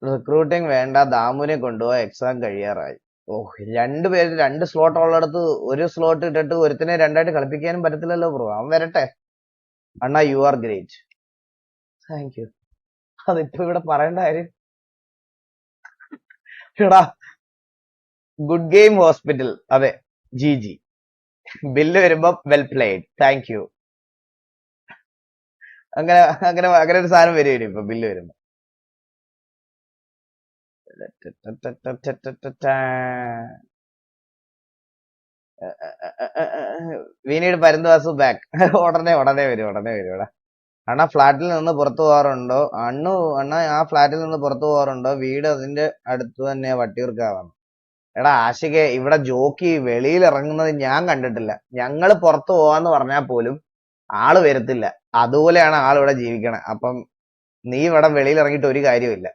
റിക്രൂട്ടിങ് വേണ്ട, ദാമുവിനെ കൊണ്ടുപോവാ, എക്സാം കഴിയാറായി. ഓ 2 പേര് 2 സ്ലോട്ട് ഉള്ളിടത്ത് ഒരു സ്ലോട്ട് ഇട്ടിട്ട് ഒരുത്തിനെ 2ആയിട്ട് കളിപ്പിക്കാനും പറ്റത്തില്ലല്ലോ ബ്രോ. അവൻ വരട്ടെ. അണ്ണാ you are great. Thank you. അതിപ്പോ ഇവിടെ പറയേണ്ട കാര്യം. എടാ ഗുഡ് ഗെയിം ഹോസ്പിറ്റൽ, അതെ GG. ബില്ല് വരുമ്പോ വെൽ പ്ലേഡ്, താങ്ക് യു. അങ്ങനെ അങ്ങനെ അങ്ങനെ ഒരു സാധനം വരും ഇപ്പൊ ബില്ല് വരുമ്പോ. വീനീട് പരുന്തുവാസു ബാക്ക്. ഉടനെ വരും ഇവിടെ. അണ്ണ ഫ്ലാറ്റിൽ നിന്ന് പുറത്തു പോകാറുണ്ടോ? അണ്ണ ആ ഫ്ലാറ്റിൽ നിന്ന് പുറത്തു പോകാറുണ്ടോ? വീട് അതിന്റെ അടുത്ത് തന്നെ, വട്ടിയൂർക്കാവാണ്. എടാ ആഷികെ, ഇവിടെ ജോക്കി വെളിയിൽ ഇറങ്ങുന്നത് ഞാൻ കണ്ടിട്ടില്ല. ഞങ്ങള് പുറത്തു പോവാന്ന് പറഞ്ഞാൽ പോലും ആള് വരത്തില്ല. അതുപോലെയാണ് ആൾ ഇവിടെ ജീവിക്കണേ. അപ്പം നീ ഇവിടെ വെളിയിൽ ഇറങ്ങിയിട്ട് ഒരു കാര്യമില്ല.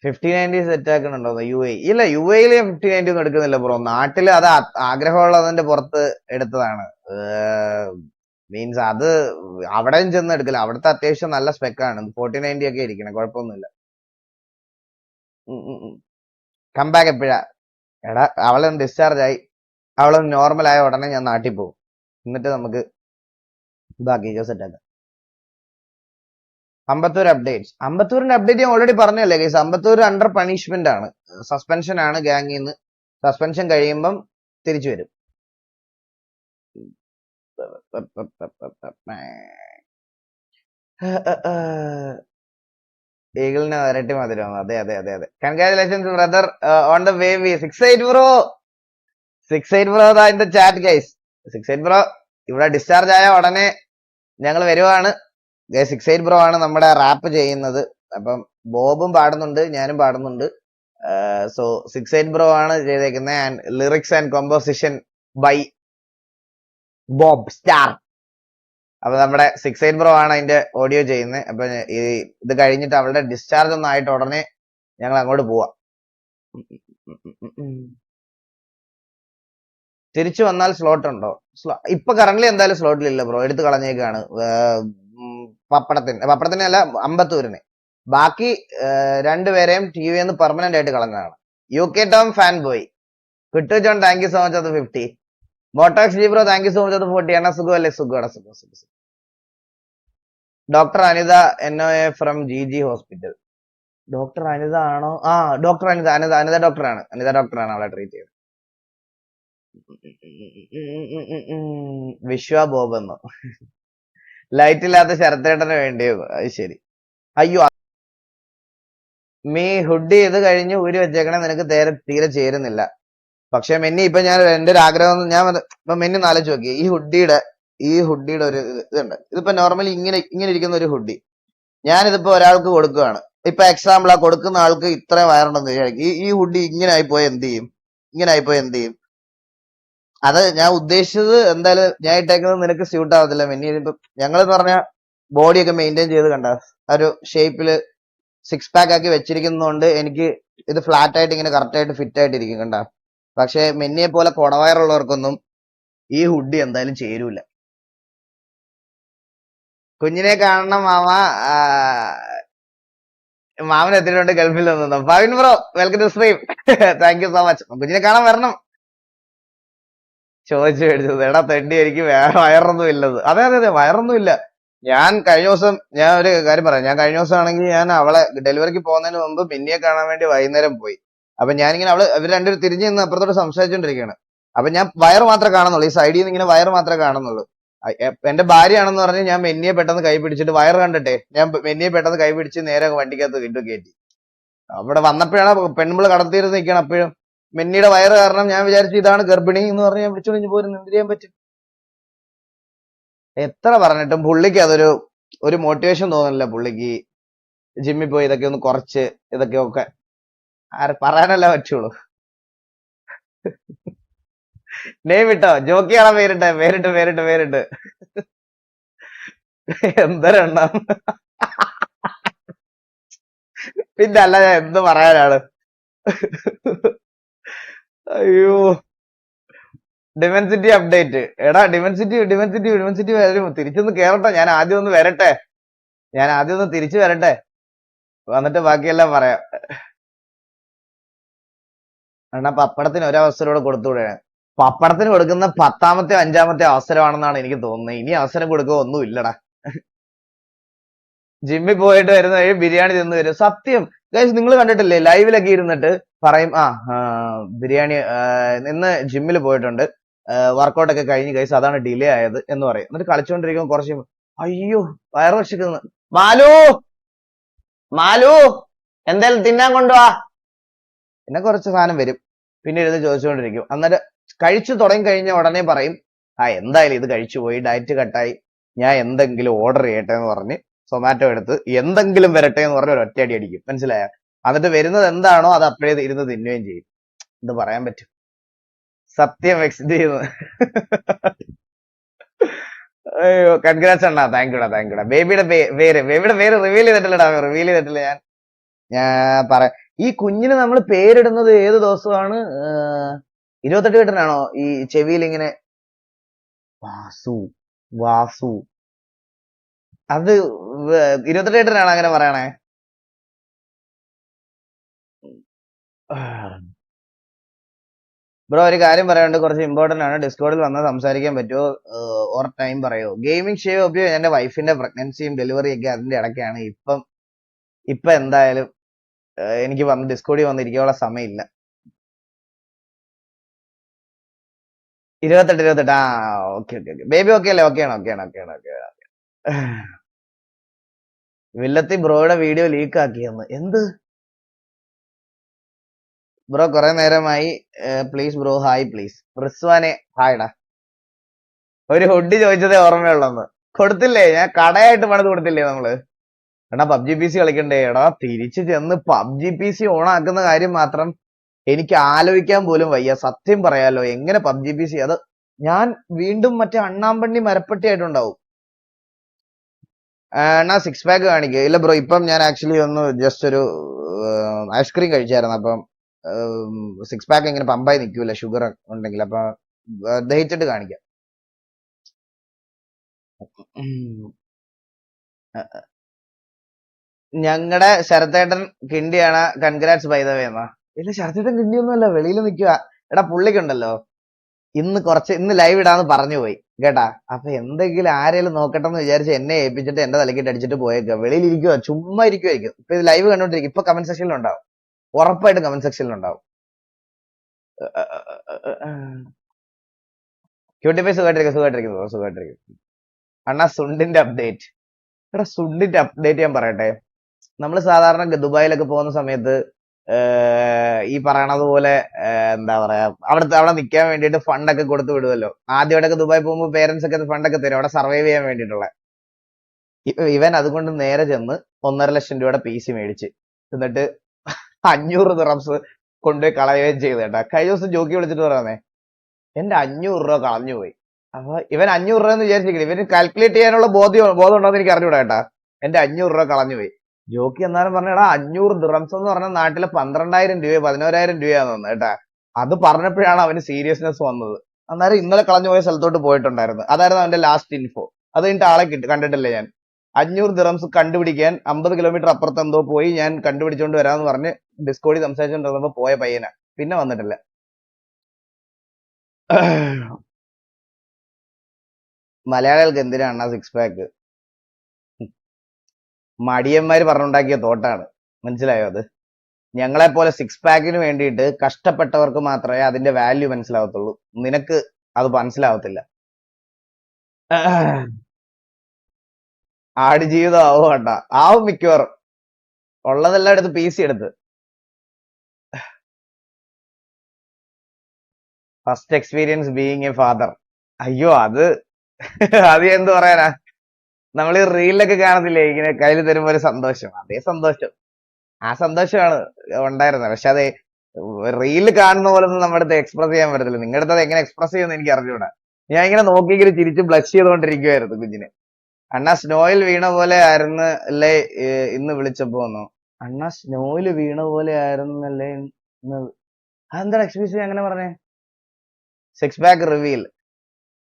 5090 സെറ്റ് ആക്കണുണ്ടോ UAE? ഇല്ല, UAE 5090 ഒന്നും എടുക്കുന്നില്ല ബ്രോ. നാട്ടില് അത് ആഗ്രഹമുള്ളതിന്റെ പുറത്ത് എടുത്തതാണ്. മീൻസ് അത് അവിടെയും ചെന്ന് എടുക്കില്ല. അവിടുത്തെ അത്യാവശ്യം നല്ല സ്പെക്കാണ്. 4090 ഒക്കെ ഇരിക്കണം, കുഴപ്പമൊന്നുമില്ല. കംബാക്ക് എപ്പോഴാ? എടാ അവളൊന്ന് ഡിസ്ചാർജ് ആയി, അവളൊന്ന് നോർമൽ ആയ ഉടനെ ഞാൻ നാട്ടിൽ പോകും. എന്നിട്ട് നമുക്ക് ബാക്കി സെറ്റ് ആക്കാം. അമ്പത്തൂർ അപ്ഡേറ്റ്സ്. അമ്പത്തൂരിന്റെ അപ്ഡേറ്റ് ഞാൻ ഓൾറെഡി പറഞ്ഞല്ലേ ഗൈസ്. അമ്പത്തൂർ അണ്ടർ പണിഷ്മെന്റ് ആണ്, സസ്പെൻഷൻ ആണ് ഗാങ്ങിൽ നിന്ന്. സസ്പെൻഷൻ കഴിയുമ്പം തിരിച്ചു വരും. ഈഗിളിനെ വരട്ടി മധുരം. അതെ. Congratulations brother on the wave. 68 bro, 68 bro in the chat guys. 68 bro ഇവിടെ ഡിസ്ചാർജ് ആയ ഉടനെ ഞങ്ങൾ വരുവാണ്. 68 ബ്രോ ആണ് നമ്മുടെ റാപ്പ് ചെയ്യുന്നത്. അപ്പം ബോബും പാടുന്നുണ്ട്, ഞാനും പാടുന്നുണ്ട്. സോ 68 ബ്രോ ആണ് ചെയ്തേക്കുന്നത്. And lyrics and composition by Bob Star. അപ്പൊ നമ്മുടെ 68 ബ്രോ ആണ് അതിന്റെ ഓഡിയോ ചെയ്യുന്നത്. അപ്പൊ ഇത് കഴിഞ്ഞിട്ട് അവളുടെ ഡിസ്ചാർജ് ഒന്നും ആയിട്ട് ഉടനെ ഞങ്ങൾ അങ്ങോട്ട് പോവാം. തിരിച്ചു വന്നാൽ സ്ലോട്ട് ഉണ്ടോ? ഇപ്പൊ കറന്റ് എന്തായാലും സ്ലോട്ടിലില്ല ബ്രോ, എടുത്ത് കളഞ്ഞേക്കാണ്. പപ്പടത്തിന് അല്ല, അമ്പത്തൂരിന്. ബാക്കി 2 പേരെയും TV പെർമനന്റ് ആയിട്ട് കളഞ്ഞതാണ്. UK Tom fan boy. കിട്ടു John thank you so much അത് 50. മോട്ടോക്സ് ജി bro thank you so much അത് 40. എണ്ണ സുഖമല്ലേ? സുഖം. Doctor Anitha NOA from GG hospital. Doctor Anitha ആണോ? ആ, ഡോക്ടർ അനിത അനിത അനിത ഡോക്ടറാണ്. അനിത ഡോക്ടറാണ് അവളെ ട്രീറ്റ് ചെയ്തത്. വിശ്വ ബോബ് എന്നോ? ലൈറ്റ് ഇല്ലാത്ത ശരത്തേട്ടന് വേണ്ടിയോ? അത് ശരി. അയ്യോ, ഹുഡി ഇത് കഴിഞ്ഞ് ഊരി വെച്ചേക്കണേ, നിനക്ക് തീരെ ചേരുന്നില്ല. പക്ഷെ മെന്നി ഇപ്പൊ ഞാൻ എന്റെ ഒരു ആഗ്രഹം ഇപ്പൊ മെന്നി ആലോചിച്ച് നോക്കി, ഈ ഹുഡിയുടെ ഒരു ഇതുണ്ട്. ഇതിപ്പോ നോർമലി ഇങ്ങനെ ഇരിക്കുന്ന ഒരു ഹുഡി ഞാനിതിപ്പോ ഒരാൾക്ക് കൊടുക്കുകയാണ്. ഇപ്പൊ എക്സാമ്പിൾ ആ കൊടുക്കുന്ന ആൾക്ക് ഇത്രയും വയറുണ്ടെന്ന് വിചാരിക്കും. ഈ ഹുഡി ഇങ്ങനെ ആയിപ്പോയി എന്ത് ചെയ്യും? അത് ഞാൻ ഉദ്ദേശിച്ചത് എന്തായാലും ഞാൻ ഇട്ടേക്കുന്നത് നിനക്ക് സ്യൂട്ട് ആവത്തില്ല മെന്നി. ഇപ്പൊ ഞങ്ങളെന്ന് പറഞ്ഞ ബോഡിയൊക്കെ മെയിൻറ്റെയിൻ ചെയ്ത് കണ്ട ആ ഒരു ഷേപ്പില് 6 പാക്ക് ആക്കി വെച്ചിരിക്കുന്നതുകൊണ്ട് എനിക്ക് ഇത് ഫ്ലാറ്റ് ആയിട്ട് ഇങ്ങനെ കറക്റ്റ് ആയിട്ട് ഫിറ്റ് ആയിട്ടിരിക്കും കണ്ട. പക്ഷെ മെന്നിയെ പോലെ കൊടവയറുള്ളവർക്കൊന്നും ഈ ഹുഡി എന്തായാലും ചേരൂല. കുഞ്ഞിനെ കാണണം മാമ. മാമൻ എത്തിയിട്ടുണ്ട് ഗൾഫിൽ നിന്നു. Pavin bro welcome to stream. Thank you so much. കുഞ്ഞിനെ കാണാൻ വരണം. ചോദിച്ചു മേടിച്ചത് എടാ തെണ്ടി, എനിക്ക് വയറൊന്നും ഇല്ലത്. അതെ വയറൊന്നും ഇല്ല. ഞാൻ കഴിഞ്ഞ ദിവസം ഞാൻ ഒരു കാര്യം പറയാം. ഞാൻ കഴിഞ്ഞ ദിവസം ആണെങ്കിൽ ഞാൻ അവളെ ഡെലിവറിക്ക് പോകുന്നതിന് മുമ്പ് മിന്നിയെ കാണാൻ വേണ്ടി വൈകുന്നേരം പോയി. അപ്പൊ ഞാനിങ്ങനെ ഇവർ രണ്ടുപേരും തിരിഞ്ഞു നിന്ന് അപ്പുറത്തോട്ട് സംസാരിച്ചോണ്ടിരിക്കുകയാണ്. അപ്പൊ ഞാൻ വയറ് മാത്രമേ കാണുന്നുള്ളൂ, ഈ സൈഡിൽ നിന്ന് ഇങ്ങനെ വയറ് മാത്രമേ കാണുന്നുള്ളൂ. എന്റെ ഭാര്യയാണെന്ന് പറഞ്ഞ് ഞാൻ മെന്നിയെ പെട്ടെന്ന് കൈ പിടിച്ചിട്ട് വയറ് കണ്ടിട്ടെ ഞാൻ മെന്നിയെ പെട്ടെന്ന് കൈ പിടിച്ച് നേരെ വണ്ടിക്കകത്ത് ഇട്ടു കയറ്റി. അവിടെ വന്നപ്പോഴാണ് പെൺപിള്ള കടത്തിയിരുന്ന് നിൽക്കണം. അപ്പോഴും മെന്നിയുടെ വയറ് കാരണം ഞാൻ വിചാരിച്ചു ഇതാണ് ഗർഭിണി എന്ന് പറഞ്ഞ് ഞാൻ വിളിച്ചു പോരുന്നു. എന്ത് ചെയ്യാൻ പറ്റും? എത്ര പറഞ്ഞിട്ടും പുള്ളിക്ക് ഒരു മോട്ടിവേഷൻ തോന്നുന്നില്ല. പുള്ളിക്ക് ജിമ്മിൽ പോയി ഇതൊക്കെ ഒന്ന് കുറച്ച് ഇതൊക്കെ പറയാനല്ല പറ്റുള്ളൂ. നെയ് വിട്ടോ? ജോക്കിയാണോ? പേരിട്ട് എന്തരെണ്ണം. പിന്നെ അല്ല ഞാൻ എന്ത് പറയാനാണ്. അയ്യോ, ഡിമെൻസിറ്റി അപ്ഡേറ്റ്. എടാ ഡിമെൻസിറ്റി വരും. തിരിച്ചൊന്ന് കേറട്ടെ. ഞാൻ ആദ്യം ഒന്ന് തിരിച്ചു വരട്ടെ, വന്നിട്ട് ബാക്കിയെല്ലാം പറയാം. എന്നാ പപ്പടത്തിന് ഒരവസരം കൊടുത്തുകൂടെ? പപ്പടത്തിന് കൊടുക്കുന്ന 10ാമത്തെ 5ാമത്തെ അവസരമാണെന്നാണ് എനിക്ക് തോന്നുന്നത്. ഇനി അവസരം കൊടുക്കുക ഒന്നും ഇല്ലടാ. ജിമ്മിൽ പോയിട്ട് വരുന്ന വഴി ബിരിയാണി തിന്നു വരും. സത്യം ഗൈസ്, നിങ്ങൾ കണ്ടിട്ടില്ലേ? ലൈവിലൊക്കെ ഇരുന്നിട്ട് പറയും ബിരിയാണി ഇന്ന് ജിമ്മിൽ പോയിട്ടുണ്ട്, വർക്കൗട്ട് ഒക്കെ കഴിഞ്ഞ് ഗൈസ് അതാണ് ഡിലേ ആയത് എന്ന് പറയും. എന്നിട്ട് കളിച്ചുകൊണ്ടിരിക്കുമ്പോൾ കുറച്ച് അയ്യോ വയറ് വിശക്കുന്നു, മാലു എന്തായാലും തിന്നാൻ കൊണ്ടുവാ. പിന്നെ കുറച്ച് സാധനം വരും, പിന്നെ ഇരുന്ന് ചോദിച്ചുകൊണ്ടിരിക്കും. അന്നേരം കഴിച്ചു തുടങ്ങി കഴിഞ്ഞ ഉടനെ പറയും എന്തായാലും ഇത് കഴിച്ചു പോയി, ഡയറ്റ് കട്ടായി, ഞാൻ എന്തെങ്കിലും ഓർഡർ ചെയ്യട്ടെ എന്ന് പറഞ്ഞ് സൊമാറ്റോ എടുത്ത് എന്തെങ്കിലും വരട്ടെ എന്ന് പറഞ്ഞ് ഒരു ഒറ്റയടി അടിക്കും. മനസ്സിലായ? എന്നിട്ട് വരുന്നത് എന്താണോ അത് അപ്പോഴേ ഇരുന്ന് തിന്നുകയും ചെയ്യും. ഇത് പറയാൻ പറ്റും? സത്യം എക്സിറ്റ് ചെയ്യുന്നു. അയ്യോ കൺഗ്രാറ്റ്സ് അണ്ണാ, താങ്ക് യുടാ. ബേബിയുടെ പേര് റിവീൽ ചെയ്തിട്ടില്ല. ഞാൻ പറയാം. ഈ കുഞ്ഞിന് നമ്മൾ പേരിടുന്നത് ഏത് ദിവസമാണ്? 28 കെട്ടിനാണോ ഈ ചെവിയിൽ ഇങ്ങനെ വാസു അത് 28 കെട്ടിനാണോ അങ്ങനെ പറയണേ? ബ്രോ ഒരു കാര്യം പറയാനുണ്ട്, കുറച്ച് ഇമ്പോർട്ടന്റ് ആണ്. ഡിസ്കോഡിൽ വന്നാൽ സംസാരിക്കാൻ പറ്റുമോ? ഓർ ടൈം പറയോ? ഗെയിമിംഗ് ഷേവ് ഉപയോ എന്റെ വൈഫിന്റെ പ്രഗ്നൻസിയും ഡെലിവറി ഒക്കെ അതിന്റെ ഇടയ്ക്കാണ്. ഇപ്പൊ എന്തായാലും എനിക്ക് ഡിസ്കോഡിൽ വന്നിരിക്കാനുള്ള സമയമില്ല. 28 ആ ഓക്കെ. ബേബി ഓക്കെ അല്ലേ? ഓക്കെയാണ്. വില്ലത്തി ബ്രോയുടെ വീഡിയോ ലീക്ക് ആക്കിയെന്ന്. എന്ത് ബ്രോ? കുറെ നേരമായി. Please bro hi please. റിസ്വാനെ ഹായ്ടാ. ഒരു ഹുഡി ചോദിച്ചതേ ഓർമ്മയുള്ളന്ന്. കൊടുത്തില്ലേ? ഞാൻ കടയായിട്ട് പണിത് കൊടുത്തില്ലേ നമ്മള്? എടാ പബ്ജി PC കളിക്കണ്ടേ? എടാ തിരിച്ചു ചെന്ന് പബ്ജി PC ഓണാക്കുന്ന കാര്യം മാത്രം എനിക്ക് ആലോചിക്കാൻ പോലും വയ്യ. സത്യം പറയാലോ, എങ്ങനെ പബ്ജി PC അത് ഞാൻ വീണ്ടും മറ്റേ അണ്ണാമ്പണ്ണി മരപ്പട്ടി ആയിട്ടുണ്ടാവും. എന്നാ 6 പാക്ക് കാണിക്കുക. ഇല്ല ബ്രോ, ഇപ്പം ഞാൻ ആക്ച്വലി ഒന്ന് ജസ്റ്റ് ഒരു ഐസ്ക്രീം കഴിച്ചായിരുന്നു. അപ്പം 6 പാക്ക് ഇങ്ങനെ പമ്പായി നിൽക്കൂല ഷുഗർ ഉണ്ടെങ്കിൽ. അപ്പൊ ദഹിച്ചിട്ട് കാണിക്കാം. ഞങ്ങളുടെ ശരത്തേട്ടൻ കിണ്ടിയാണ്. കൺഗ്രാറ്റ്സ് ബൈ ദ വേ എന്നാ. ഇല്ല ശരത്തേട്ടൻ കിണ്ടിയൊന്നുമല്ല, വെളിയിൽ നിൽക്കുക. എടാ പുള്ളിക്കുണ്ടല്ലോ ഇന്ന് ലൈവ് ഇടാന്ന് പറഞ്ഞു പോയി. കേട്ടാ. അപ്പൊ എന്തെങ്കിലും ആരെങ്കിലും നോക്കട്ടെ എന്ന് വിചാരിച്ച് എന്നെ ഏൽപ്പിച്ചിട്ട് എന്റെ തലക്കിട്ട് അടിച്ചിട്ട് പോയേക്കുക. വെളിയിൽ ഇരിക്കുക, ചുമ്മാ ഇരിക്കുമായിരിക്കും. ഇപ്പൊ ഇത് ലൈവ് കണ്ടോണ്ടിരിക്കും. ഇപ്പൊ കമന്റ് സെക്ഷനിൽ ഉണ്ടാവും, ഉറപ്പായിട്ടും കമന്റ് സെക്ഷനിൽ ഉണ്ടാവും. ക്യൂട്ടിഫൈ സുഖമായിട്ടിരിക്കുന്നു. അണ്ണാ സുണ്ടിന്റെ അപ്ഡേറ്റ്. എടാ സുണ്ടിന്റെ അപ്ഡേറ്റ് ഞാൻ പറയട്ടെ. നമ്മൾ സാധാരണ ദുബായിലൊക്കെ പോകുന്ന സമയത്ത് ഈ പറയണത് പോലെ എന്താ പറയാ, അവിടെ നിൽക്കാൻ വേണ്ടിയിട്ട് ഫണ്ടൊക്കെ കൊടുത്തു വിടുമല്ലോ. ആദ്യമായിട്ടൊക്കെ ദുബായ് പോകുമ്പോൾ പേരൻസ് ഒക്കെ ഫണ്ടൊക്കെ തരും അവിടെ സർവൈവ് ചെയ്യാൻ വേണ്ടിയിട്ടുള്ള. ഇവൻ അതുകൊണ്ട് നേരെ ചെന്ന് 1.5 ലക്ഷം രൂപയുടെ പി സി മേടിച്ച് എന്നിട്ട് 500 ദിറംസ് കൊണ്ടുപോയി കളയുകയും ചെയ്തു കേട്ടാ. കഴിഞ്ഞ ദിവസം ജോക്കി വിളിച്ചിട്ട് പറയാന്നേ, എന്റെ 500 രൂപ കളഞ്ഞു പോയി. അപ്പൊ ഇവൻ 500 രൂപ എന്ന് വിചാരിച്ചിരിക്കില്ല, ഇവന് കാൽക്കുലേറ്റ് ചെയ്യാനുള്ള ബോധം ഉണ്ടോ എന്ന് എനിക്ക് അറിഞ്ഞൂടാ കേട്ടാ. എന്റെ 500 രൂപ കളഞ്ഞു പോയി. ജോക്കി എന്നാലും പറഞ്ഞടാ 500 ദിറംസ് എന്ന് പറഞ്ഞ നാട്ടിലെ 12,000 രൂപയോ 11,000 രൂപയാന്ന് തോന്നുന്നു കേട്ടാ. അത് പറഞ്ഞപ്പോഴാണ് അവന് സീരിയസ്നെസ് വന്നത്. അന്നേരം ഇന്നലെ കളഞ്ഞു പോയ സ്ഥലത്തോട്ട് പോയിട്ടുണ്ടായിരുന്നു. അതായിരുന്നു അവന്റെ ലാസ്റ്റ് ഇൻഫോ. അത് കഴിഞ്ഞിട്ട് ആളെ കണ്ടിട്ടില്ല ഞാൻ. 500 ദിറംസ് കണ്ടുപിടിക്കാൻ 50 കിലോമീറ്റർ അപ്പുറത്ത് എന്തോ പോയി ഞാൻ കണ്ടുപിടിച്ചോണ്ട് വരാമെന്ന് പറഞ്ഞ് ഡിസ്കോഡിൽ സംസാരിച്ചോണ്ടിരുന്നപ്പോ പോയ പയ്യന പിന്നെ വന്നിട്ടില്ല. മലയാളികൾക്ക് എന്തിനാണ് സിക്സ് പാക്ക്? മടിയന്മാര് പറഞ്ഞുണ്ടാക്കിയ തോട്ടാണ്, മനസ്സിലായോ? അത് ഞങ്ങളെ പോലെ സിക്സ് പാക്കിന് വേണ്ടിയിട്ട് കഷ്ടപ്പെട്ടവർക്ക് മാത്രമേ അതിന്റെ വാല്യൂ മനസ്സിലാവത്തുള്ളൂ. നിനക്ക് അത് മനസ്സിലാവത്തില്ല. ആടുജീവിതം ആവും വേണ്ട, ആവും മിക്കവാറും. ഉള്ളതെല്ലാം എടുത്ത് പി സി എടുത്ത്. First experience being A father. അയ്യോ അത് എന്ത് പറയാനാ, നമ്മൾ ഈ റീലിലൊക്കെ കാണത്തില്ലേ ഇങ്ങനെ കയ്യിൽ തരുമ്പോ ഒരു സന്തോഷം, അതേ സന്തോഷം. ആ സന്തോഷമാണ് ഉണ്ടായിരുന്നത്. പക്ഷെ അത് റീല് കാണുന്ന പോലെ ഒന്നും നമ്മുടെ അടുത്ത് എക്സ്പ്രസ് ചെയ്യാൻ പറ്റത്തില്ല. നിങ്ങളുടെ അടുത്ത് അത് എങ്ങനെ എക്സ്പ്രസ് ചെയ്യുമെന്ന് എനിക്ക് അറിഞ്ഞൂടാ. ഞാൻ ഇങ്ങനെ നോക്കിയെങ്കിലും ചിരിച്ച് ബ്ലഷ് ചെയ്തുകൊണ്ടിരിക്കുവായിരുന്നു കുഞ്ഞിന്. അണ്ണാ സ്നോയിൽ വീണ പോലെ ആയിരുന്നു അല്ലേ ഇന്ന് വിളിച്ചപ്പോ വന്നു. അണ്ണാ സ്നോയിൽ വീണ പോലെ ആയിരുന്നല്ലേ ഇന്ന്. അതെന്താ എക്സ്പീരിയൻസ് അങ്ങനെ പറഞ്ഞേ? Six pack reveal.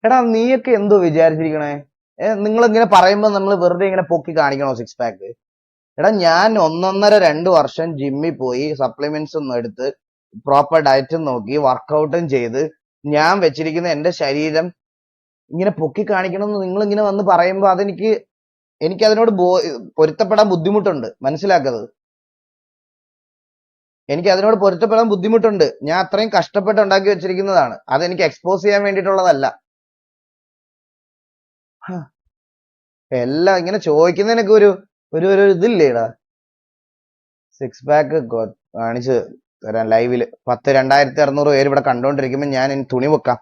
എടാ നീയൊക്കെ എന്തോ വിചാരിച്ചിരിക്കണേ? നിങ്ങൾ ഇങ്ങനെ പറയുമ്പോ നമ്മൾ വെറുതെ ഇങ്ങനെ പൊക്കി കാണിക്കണോ സിക്സ് പാക്ക്? എടാ ഞാൻ 1.5-2 വർഷം ജിമ്മിൽ പോയി സപ്ലിമെന്റ്സ് ഒന്നും എടുത്ത് പ്രോപ്പർ ഡയറ്റും നോക്കി വർക്കൗട്ടും ചെയ്ത് ഞാൻ വെച്ചിരിക്കുന്ന എന്റെ ശരീരം ഇങ്ങനെ പൊക്കി കാണിക്കണമെന്ന് നിങ്ങൾ ഇങ്ങനെ വന്ന് പറയുമ്പോ എനിക്ക് അതിനോട് പൊരുത്തപ്പെടാൻ ബുദ്ധിമുട്ടുണ്ട്, മനസ്സിലാക്കത്. എനിക്ക് അതിനോട് പൊരുത്തപ്പെടാൻ ബുദ്ധിമുട്ടുണ്ട്. ഞാൻ അത്രയും കഷ്ടപ്പെട്ട് ഉണ്ടാക്കി വെച്ചിരിക്കുന്നതാണ്. അതെനിക്ക് എക്സ്പോസ് ചെയ്യാൻ വേണ്ടിയിട്ടുള്ളതല്ല. എല്ലാം ഇങ്ങനെ ചോദിക്കുന്നതിനൊക്കെ ഒരു ഇതില്ലേടാ. സിക്സ് പാക്ക് കാണിച്ച് തരാൻ ലൈവില് 2,600 പേര് ഇവിടെ കണ്ടോണ്ടിരിക്കുമ്പോ ഞാൻ തുണി വെക്കാം.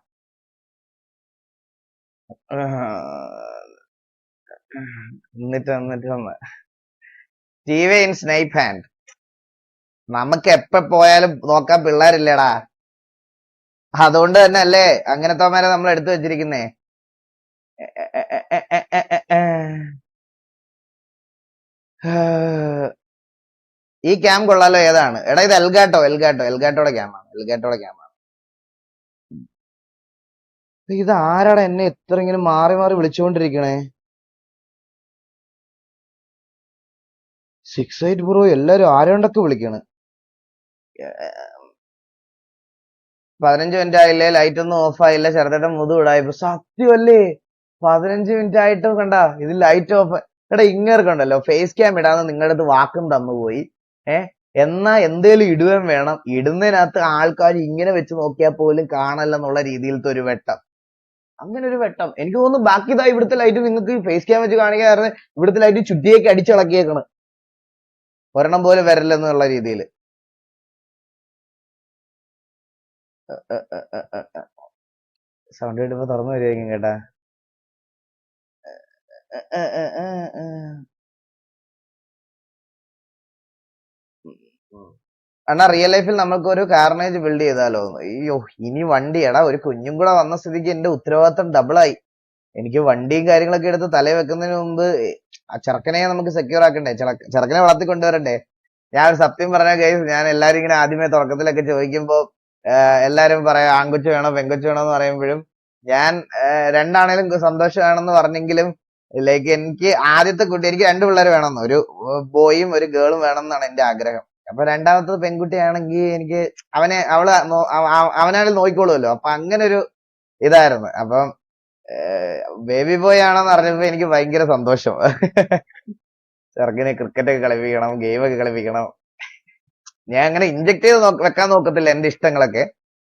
എന്നിട്ട് T V in snipe hand. നമുക്ക് എപ്പ പോയാലും നോക്കാൻ പിള്ളേരില്ലേടാ. അതുകൊണ്ട് തന്നെ അല്ലേ അങ്ങനത്തെമാരെ നമ്മൾ എടുത്തു വെച്ചിരിക്കുന്നേ. ഈ ക്യാം കൊള്ളാലോ. ഏതാണ് എടാ ഇത്? എൽഗാട്ടോടെ ക്യാമാണ്. ഇത് ആരാടാ എന്നെ എത്ര ഇങ്ങനെ മാറി മാറി വിളിച്ചുകൊണ്ടിരിക്കണേ? 68 ബ്രോ എല്ലാരും ആരോണ്ടൊക്കെ വിളിക്കണ്. 15 മിനിറ്റ് ആയില്ലേ, ലൈറ്റ് ഒന്നും ഓഫ് ആയില്ല, ചെറുതായിട്ട് മുതു വിടായിപ്പോ. സത്യമല്ലേ 15 മിനിറ്റ് ആയിട്ടും കണ്ട ഇത് ലൈറ്റ് ഓഫ്. എടാ ഇങ്ങേർക്കുണ്ടല്ലോ ഫേസ് ക്യാം ഇടാന്ന് നിങ്ങളുടെ അടുത്ത് വാക്കും തന്നുപോയി. എന്നാ എന്തേലും ഇടുകയും വേണം. ഇടുന്നതിനകത്ത് ആൾക്കാർ ഇങ്ങനെ വെച്ച് നോക്കിയാൽ പോലും കാണല്ലെന്നുള്ള രീതിയിലത്തെ ഒരു വെട്ടം. അങ്ങനെ ഒരു വെട്ടം എനിക്ക് തോന്നുന്നു. ബാക്കി ഇതാ ഇവിടുത്തെ ലൈറ്റ് നിങ്ങൾക്ക് ഫേസ് ക്യാം വെച്ച് കാണിക്കാറുണ്ട്. ഇവിടുത്തെ ലൈറ്റ് ചുറ്റിയേക്ക് അടിച്ചിളക്കിയേക്കണ്, ഒരെണ്ണം പോലെ വരല്ലെന്നുള്ള രീതിയിൽ. സൗണ്ട് കേട്ടപ്പോ തുറന്നു വരുമായിരിക്കും കേട്ടാ. അണ്ണാ റിയൽ ലൈഫിൽ നമുക്ക് ഒരു കാർണേജ് ബിൽഡ് ചെയ്താലോ? അയ്യോ ഇനി വണ്ടി. എടാ ഒരു കുഞ്ഞും കൂടെ വന്ന സ്ഥിതിക്ക് എന്റെ ഉത്തരവാദിത്തം ഡബിളായി. എനിക്ക് വണ്ടിയും കാര്യങ്ങളൊക്കെ എടുത്ത് തലയിൽ വെക്കുന്നതിന് മുമ്പ് ആ ചെറുക്കനെ നമുക്ക് സെക്യൂർ ആക്കണ്ടേ, ചെറുക്കനെ വളർത്തിക്കൊണ്ടുവരണ്ടേ. ഞാൻ ഒരു സത്യം പറഞ്ഞ കേസ്, ഞാൻ എല്ലാരും ഇങ്ങനെ ആദ്യമേ തുടക്കത്തിലൊക്കെ ചോദിക്കുമ്പോ എല്ലാരും പറയാം ആൺകൊച്ചു വേണോ പെൺകൊച്ചു വേണോ എന്ന് പറയുമ്പോഴും ഞാൻ രണ്ടാണേലും സന്തോഷമാണെന്ന് പറഞ്ഞെങ്കിലും ലൈക്ക് എനിക്ക് ആദ്യത്തെ കുട്ടി, എനിക്ക് 2 പിള്ളേർ വേണമെന്ന്, ഒരു ബോയും ഒരു ഗേളും വേണം എന്നാണ് എന്റെ ആഗ്രഹം. അപ്പൊ രണ്ടാമത്തത് പെൺകുട്ടിയാണെങ്കിൽ എനിക്ക് അവനാണെങ്കിൽ നോക്കിക്കോളുമല്ലോ. അപ്പൊ അങ്ങനെ ഒരു ഇതായിരുന്നു. അപ്പം ബേബി ബോയ് ആണെന്ന് അറിഞ്ഞപ്പോ എനിക്ക് ഭയങ്കര സന്തോഷം. ചെറുക്കനെ ക്രിക്കറ്റ് ഒക്കെ കളിപ്പിക്കണം, ഗെയിം ഒക്കെ കളിപ്പിക്കണം. ഞാൻ അങ്ങനെ ഇൻജക്ട് ചെയ്ത് വെക്കാൻ നോക്കത്തില്ല എന്റെ ഇഷ്ടങ്ങളൊക്കെ.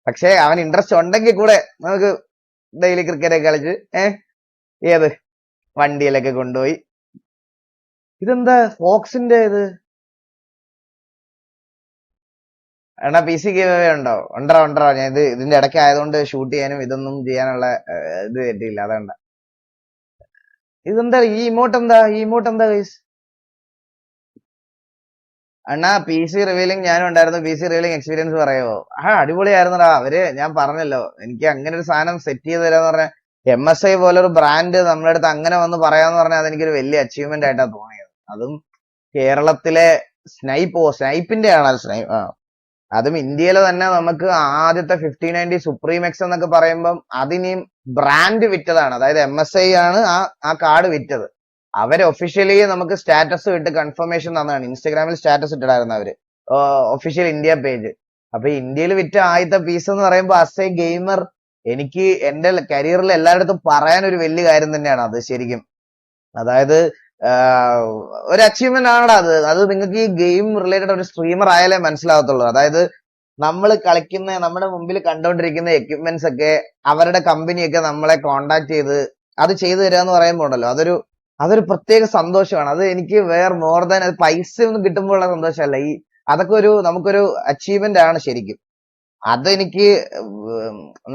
പക്ഷെ അവൻ ഇൻട്രസ്റ്റ് ഉണ്ടെങ്കിൽ കൂടെ നമുക്ക് ഡെയിലി ക്രിക്കറ്റ് ഒക്കെ കളിച്ച് ഏത് വണ്ടിയിലൊക്കെ കൊണ്ടുപോയി. ഇതെന്താ ഫോക്സിന്റെ ഇത്? എടാ പി സി ഗെയിം ഉണ്ടോ? ഉണ്ടോ ഞാൻ ഇതിന്റെ ഇടയ്ക്ക് ആയതുകൊണ്ട് ഷൂട്ട് ചെയ്യാനും ഇതൊന്നും ചെയ്യാനുള്ള ഇത് പറ്റിയില്ല, അതുകൊണ്ടാ. ഇതെന്താ ഈ ഇമോട്ട് എന്താ ഗൈസ്? അണ്ണാ പി സി റിവീലിംഗ് ഞാനും ഉണ്ടായിരുന്നു. പി സി റിവീലിംഗ് എക്സ്പീരിയൻസ് പറയാമോ? അടിപൊളിയായിരുന്നടാ. ഞാൻ പറഞ്ഞല്ലോ, എനിക്ക് അങ്ങനെ ഒരു സാധനം സെറ്റ് ചെയ്ത് തരാന്ന് പറഞ്ഞ MSI പോലൊരു ബ്രാൻഡ് നമ്മുടെ അടുത്ത് അങ്ങനെ വന്ന് പറയാന്ന് പറഞ്ഞാൽ അതെനിക്കൊരു വലിയ അച്ചീവ്മെന്റ് ആയിട്ടാണ് തോന്നിയത്. അതും കേരളത്തിലെ സ്നൈപ്പിന്റെ ആണ് അതും ഇന്ത്യയിലെ തന്നെ നമുക്ക് ആദ്യത്തെ 5090 സുപ്രീം എക്സ് എന്നൊക്കെ പറയുമ്പം അതിനെയും ബ്രാൻഡ് വിറ്റതാണ്. അതായത് MSI ആണ് ആ കാർഡ് വിറ്റത്. അവര് ഒഫീഷ്യലി നമുക്ക് സ്റ്റാറ്റസ് ഇട്ട് കൺഫർമേഷൻ തന്നതാണ്. ഇൻസ്റ്റാഗ്രാമിൽ സ്റ്റാറ്റസ് ഇട്ടിട്ടായിരുന്നു അവര്, ഒഫീഷ്യൽ ഇന്ത്യ പേജ്. അപ്പൊ ഇന്ത്യയിൽ വിറ്റ ആദ്യത്തെ പീസ് എന്ന് പറയുമ്പോൾ ആസ് എ ഗെയിമർ എനിക്ക് എന്റെ കരിയറിൽ എല്ലായിടത്തും പറയാൻ ഒരു വലിയ കാര്യം തന്നെയാണ് അത് ശരിക്കും. അതായത് ഒരു അച്ചീവ്മെന്റ് ആണടാ അത് നിങ്ങൾക്ക് ഈ ഗെയിം റിലേറ്റഡ് ഒരു സ്ട്രീമർ ആയാലേ മനസ്സിലാവത്തുള്ളൂ. അതായത് നമ്മൾ കളിക്കുന്ന നമ്മുടെ മുമ്പിൽ കണ്ടുകൊണ്ടിരിക്കുന്ന എക്യുപ്മെന്റ്സ് ഒക്കെ അവരുടെ കമ്പനിയൊക്കെ നമ്മളെ കോണ്ടാക്ട് ചെയ്ത് അത് ചെയ്തു തരിക എന്ന് പറയുമ്പോൾ ഉണ്ടല്ലോ, അതൊരു പ്രത്യേക സന്തോഷമാണ്. അത് എനിക്ക് മോർ ദാൻ അത് പൈസ ഒന്നും കിട്ടുമ്പോഴുള്ള സന്തോഷമല്ല. അതൊക്കെ നമുക്കൊരു അച്ചീവ്മെന്റ് ആണ് ശരിക്കും. അതെനിക്ക്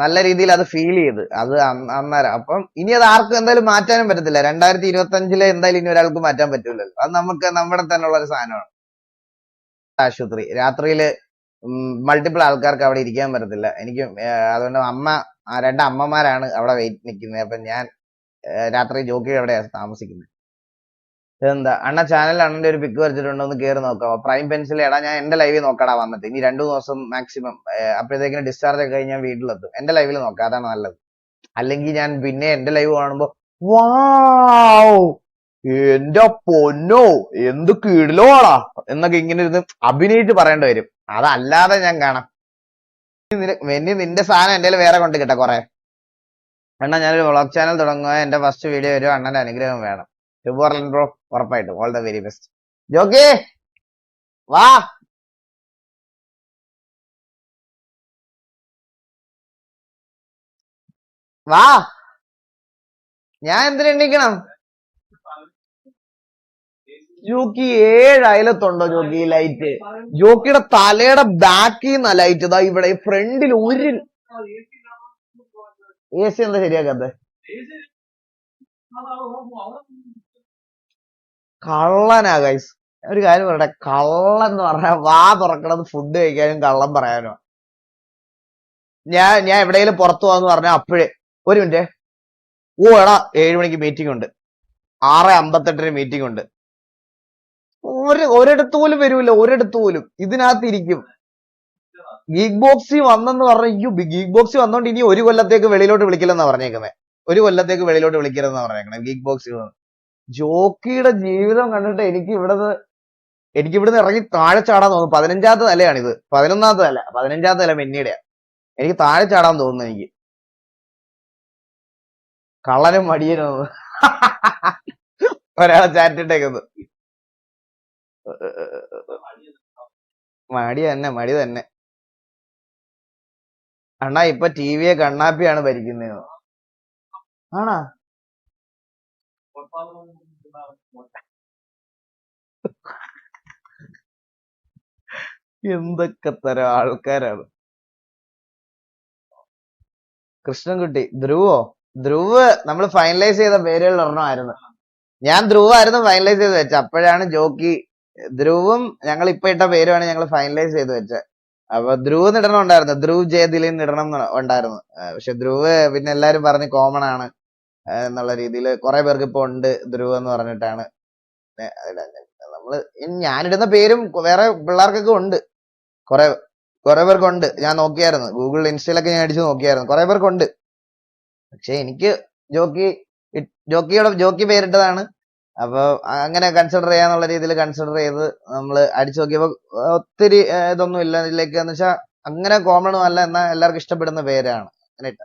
നല്ല രീതിയിൽ അത് ഫീൽ ചെയ്ത് അത് അന്നേരം. അപ്പം ഇനി അത് ആർക്കും എന്തായാലും മാറ്റാനും പറ്റത്തില്ല. 2025 എന്തായാലും ഇനി ഒരാൾക്ക് മാറ്റാൻ പറ്റൂലല്ലോ. അത് നമുക്ക് നമ്മുടെ തന്നെ ഉള്ള ഒരു സാധനമാണ്. ആശുപത്രി രാത്രിയില് മൾട്ടിപ്പിൾ ആൾക്കാർക്ക് അവിടെ ഇരിക്കാൻ പറ്റത്തില്ല. എനിക്ക് അതുകൊണ്ട് രണ്ട് അമ്മമാരാണ് അവിടെ വെയിറ്റ് നിൽക്കുന്നത്. അപ്പൊ ഞാൻ രാത്രി ജോക്കി എവിടെയാണ് താമസിക്കുന്നത്. എന്താ അണ്ണ ചാനൽ അണ്ണന്റെ ഒരു പിക്ക് വരച്ചിട്ടുണ്ടോ എന്ന് കയറി നോക്കാം. പ്രൈം പെൻസിൽ എടാ ഞാൻ എന്റെ ലൈവിൽ നോക്കടാ വന്നിട്ട്. ഇനി 2 ദിവസം മാക്സിമം, അപ്പോഴത്തേക്കിനും ഡിസ്ചാർജ് ഒക്കെ കഴിഞ്ഞ് ഞാൻ വീട്ടിലെത്തും. എന്റെ ലൈവിൽ നോക്കാം, അതാണ് നല്ലത്. അല്ലെങ്കിൽ ഞാൻ പിന്നെ എന്റെ ലൈവ് കാണുമ്പോ വാവ് എന്റെ പൊന്നോ എന്ത് കിടിലോടാ എന്നൊക്കെ ഇങ്ങനെ ഇരുന്ന് അഭിനയിച്ച് പറയേണ്ടി വരും. അതല്ലാതെ ഞാൻ കാണാം. നിന്റെ സാധനം എന്റെ വേറെ കൊണ്ട് കിട്ടാ കൊറേ. അണ്ണ ഞാനൊരു വ്ളോഗ് ചാനൽ തുടങ്ങുക, എന്റെ ഫസ്റ്റ് വീഡിയോ വരും, അണ്ണന്റെ അനുഗ്രഹം വേണം. ബ്രോ ഉറപ്പായിട്ടും all the very best. Jockey വാ. ഞാൻ എന്തിനു എണ്ണിക്കണം? ജോക്കി 7 അയലത്തുണ്ടോ ജോക്കി ലൈറ്റ്? ജോക്കിയുടെ തലയുടെ ബാക്കിൽ നിന്ന ലൈറ്റ് ഇതാ ഇവിടെ ഫ്രണ്ടിൽ ഒരു AC എന്താ ശരിയാക്കാത്ത? കള്ളനാ ഗൈസ്. ഒരു കാര്യം പറയട്ടെ, കള്ളൻ എന്ന് പറഞ്ഞാൽ വാ തുറക്കണത് ഫുഡ് കഴിക്കാനും കള്ളം പറയാനോ. ഞാൻ എവിടെയെങ്കിലും പുറത്തു പോവാന്ന് പറഞ്ഞാൽ അപ്പോഴേ ഒരു മിനിറ്റ്, എടാ 7 മണിക്ക് മീറ്റിംഗ് ഉണ്ട്, 6:58 മീറ്റിംഗ് ഉണ്ട്. ഒരിടത്ത് പോലും വരൂല, ഒരിടത്ത് പോലും. ഇതിനകത്ത് ഇരിക്കും. ഗീഗ് ബോക്സി വന്നെന്ന് പറഞ്ഞു. ഗീഗ് ബോക്സി വന്നോണ്ട് ഇനി 1 കൊല്ലത്തേക്ക് വെളിയിലോട്ട് വിളിക്കില്ലെന്നാ പറഞ്ഞേക്കുന്നത്. 1 കൊല്ലത്തേക്ക് വെളിയിലോട്ട് വിളിക്കരുതെന്നാ പറഞ്ഞേക്കണേ ഗീഗ് ബോക്സി. ജോക്കിയുടെ ജീവിതം കണ്ടിട്ട് എനിക്ക് ഇവിടുന്ന് ഇറങ്ങി താഴെ ചാടാൻ തോന്നുന്നു. 15ാമത്തെ നിലയാണിത്, 11ാമത്തെ നില, 15ാമത്തെ നില മെന്നിയുടെയാ. എനിക്ക് താഴെ ചാടാൻ തോന്നുന്നു. എനിക്ക് കള്ളനും മടിയനോ ഒരാളെ ചാറ്റിട്ടേക്കുന്നു. മടി തന്നെ അണ്ണാ. ഇപ്പൊ ടിവിയെ കണ്ണാപ്പിയാണ് ഭരിക്കുന്നത്. ആണാ? എന്തൊക്കെ തരം ആൾക്കാരാണ്. കൃഷ്ണൻകുട്ടി ധ്രുവ് നമ്മൾ ഫൈനലൈസ് ചെയ്ത പേരുകളിൽ ഒരെണ്ണമായിരുന്നു. ഞാൻ ധ്രുവായിരുന്നു ഫൈനലൈസ് ചെയ്ത് വെച്ചത്. അപ്പോഴാണ് ജോക്കി ധ്രുവും ഞങ്ങൾ ഇപ്പൊ ഇട്ട പേരുമാണ് ഞങ്ങൾ ഫൈനലൈസ് ചെയ്ത് വെച്ചത്. അപ്പൊ ധ്രുവ് ഇടണം ഉണ്ടായിരുന്നു, ധ്രുവ് ജയതിലിൻ ഇടണം ഉണ്ടായിരുന്നു. പക്ഷെ ധ്രുവ് പിന്നെ എല്ലാരും പറഞ്ഞ് കോമൺ ആണ് എന്നുള്ള രീതിയിൽ കുറെ പേർക്ക് ഇപ്പൊ ഉണ്ട് ധ്രുവ് എന്ന് പറഞ്ഞിട്ടാണ്. ഞാനിടുന്ന പേരും വേറെ പിള്ളേർക്കൊക്കെ ഉണ്ട്, കുറെ പേർക്കുണ്ട്. ഞാൻ നോക്കിയായിരുന്നു, ഗൂഗിൾ ഇൻസ്റ്റയിലൊക്കെ ഞാൻ അടിച്ചു നോക്കിയായിരുന്നു, കുറെ പേർക്കുണ്ട്. പക്ഷെ എനിക്ക് ജോക്കി പേരിട്ടതാണ്. അപ്പൊ അങ്ങനെ കൺസിഡർ ചെയ്യാന്നുള്ള രീതിയിൽ കൺസിഡർ ചെയ്ത് നമ്മൾ അടിച്ചു നോക്കിയപ്പോ ഒത്തിരി ഇതൊന്നും ഇല്ല ഇതിലേക്ക്. എന്ന് വെച്ചാൽ അങ്ങനെ കോമണും അല്ല, എന്നാൽ എല്ലാവർക്കും ഇഷ്ടപ്പെടുന്ന പേരാണ് അങ്ങനെ ഇട്ട.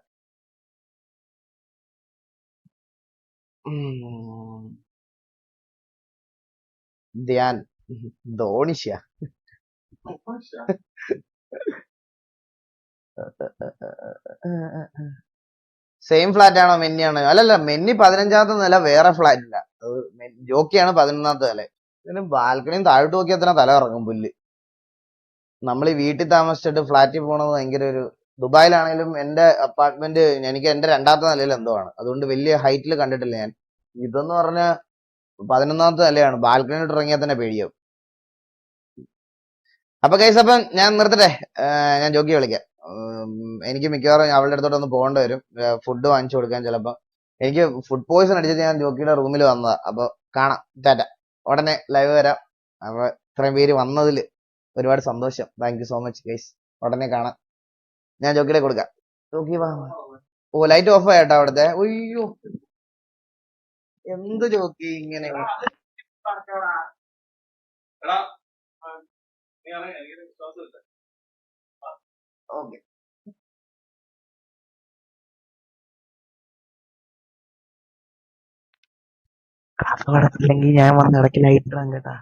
ഉം. ധ്യാൻ ധോണിഷ സെയിം ഫ്ലാറ്റ് ആണോ മെന്നിയാണോ? അല്ലല്ല, മെന്നി 15ാമത്തെ നില വേറെ ഫ്ലാറ്റില്ല. ജോക്കിയാണ് 11ാമത്തെ നില. ഇതിന് ബാൽക്കണിയും താഴോട്ട് നോക്കി അത്ര തല ഇറങ്ങും പുല്ല്. നമ്മൾ ഈ വീട്ടിൽ താമസിച്ചിട്ട് ഫ്ലാറ്റിൽ പോണത് ഭയങ്കര ഒരു, ദുബായിലാണെങ്കിലും എന്റെ അപ്പാർട്ട്മെന്റ് എനിക്ക് എന്റെ 2ാമത്തെ നിലയിൽ എന്തോ ആണ്, അതുകൊണ്ട് വലിയ ഹൈറ്റിൽ കണ്ടിട്ടില്ല ഞാൻ. ഇതെന്ന് പറഞ്ഞ 11ാമത്തെ നിലയാണ്, ബാൽക്കണിയിലോട്ട് ഇറങ്ങിയാൽ തന്നെ പേടിയാവും. അപ്പൊ ഗൈസ്, അപ്പം ഞാൻ നിർത്തട്ടെ. ഞാൻ ജോക്കി വിളിക്കാം. എനിക്ക് മിക്കവാറും അവളുടെ അടുത്തോട്ട് ഒന്ന് പോകേണ്ടി വരും, ഫുഡ് വാങ്ങിച്ചു കൊടുക്കാൻ. ചിലപ്പോ എനിക്ക് ഫുഡ് പോയിസൺ അടിച്ചിട്ട് ഞാൻ ജോക്കിയുടെ റൂമിൽ വന്നതാ. അപ്പൊ കാണാം, ടാറ്റ. ഉടനെ ലൈവ് വരാം. അപ്പൊ ഇത്രയും പേര് വന്നതിൽ ഒരുപാട് സന്തോഷം. Thank you so much guys. ഉടനെ കാണാം. ഞാൻ ജോക്കിയിലേക്ക് കൊടുക്കാം. ജോക്കി വാ. ഓ, ലൈറ്റ് ഓഫ് ആയിട്ടോ അവിടുത്തെ. അയ്യോ, എന്ത് ജോക്കി ഇങ്ങനെ. ഓക്കെ, കാസർഗോഡത്തില്ലെങ്കിൽ ഞാൻ വന്ന് ഇടയ്ക്ക് ലൈറ്റ് ഇടാൻ കേട്ടാ.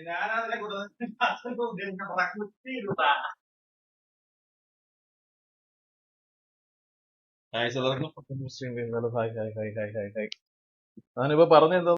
ഞാനതിനെ കൂടുതൽ ഹായ് എല്ലാവർക്കും. Hi hi hi hi hi hi. ഞാനിപ്പോ പറഞ്ഞെന്താ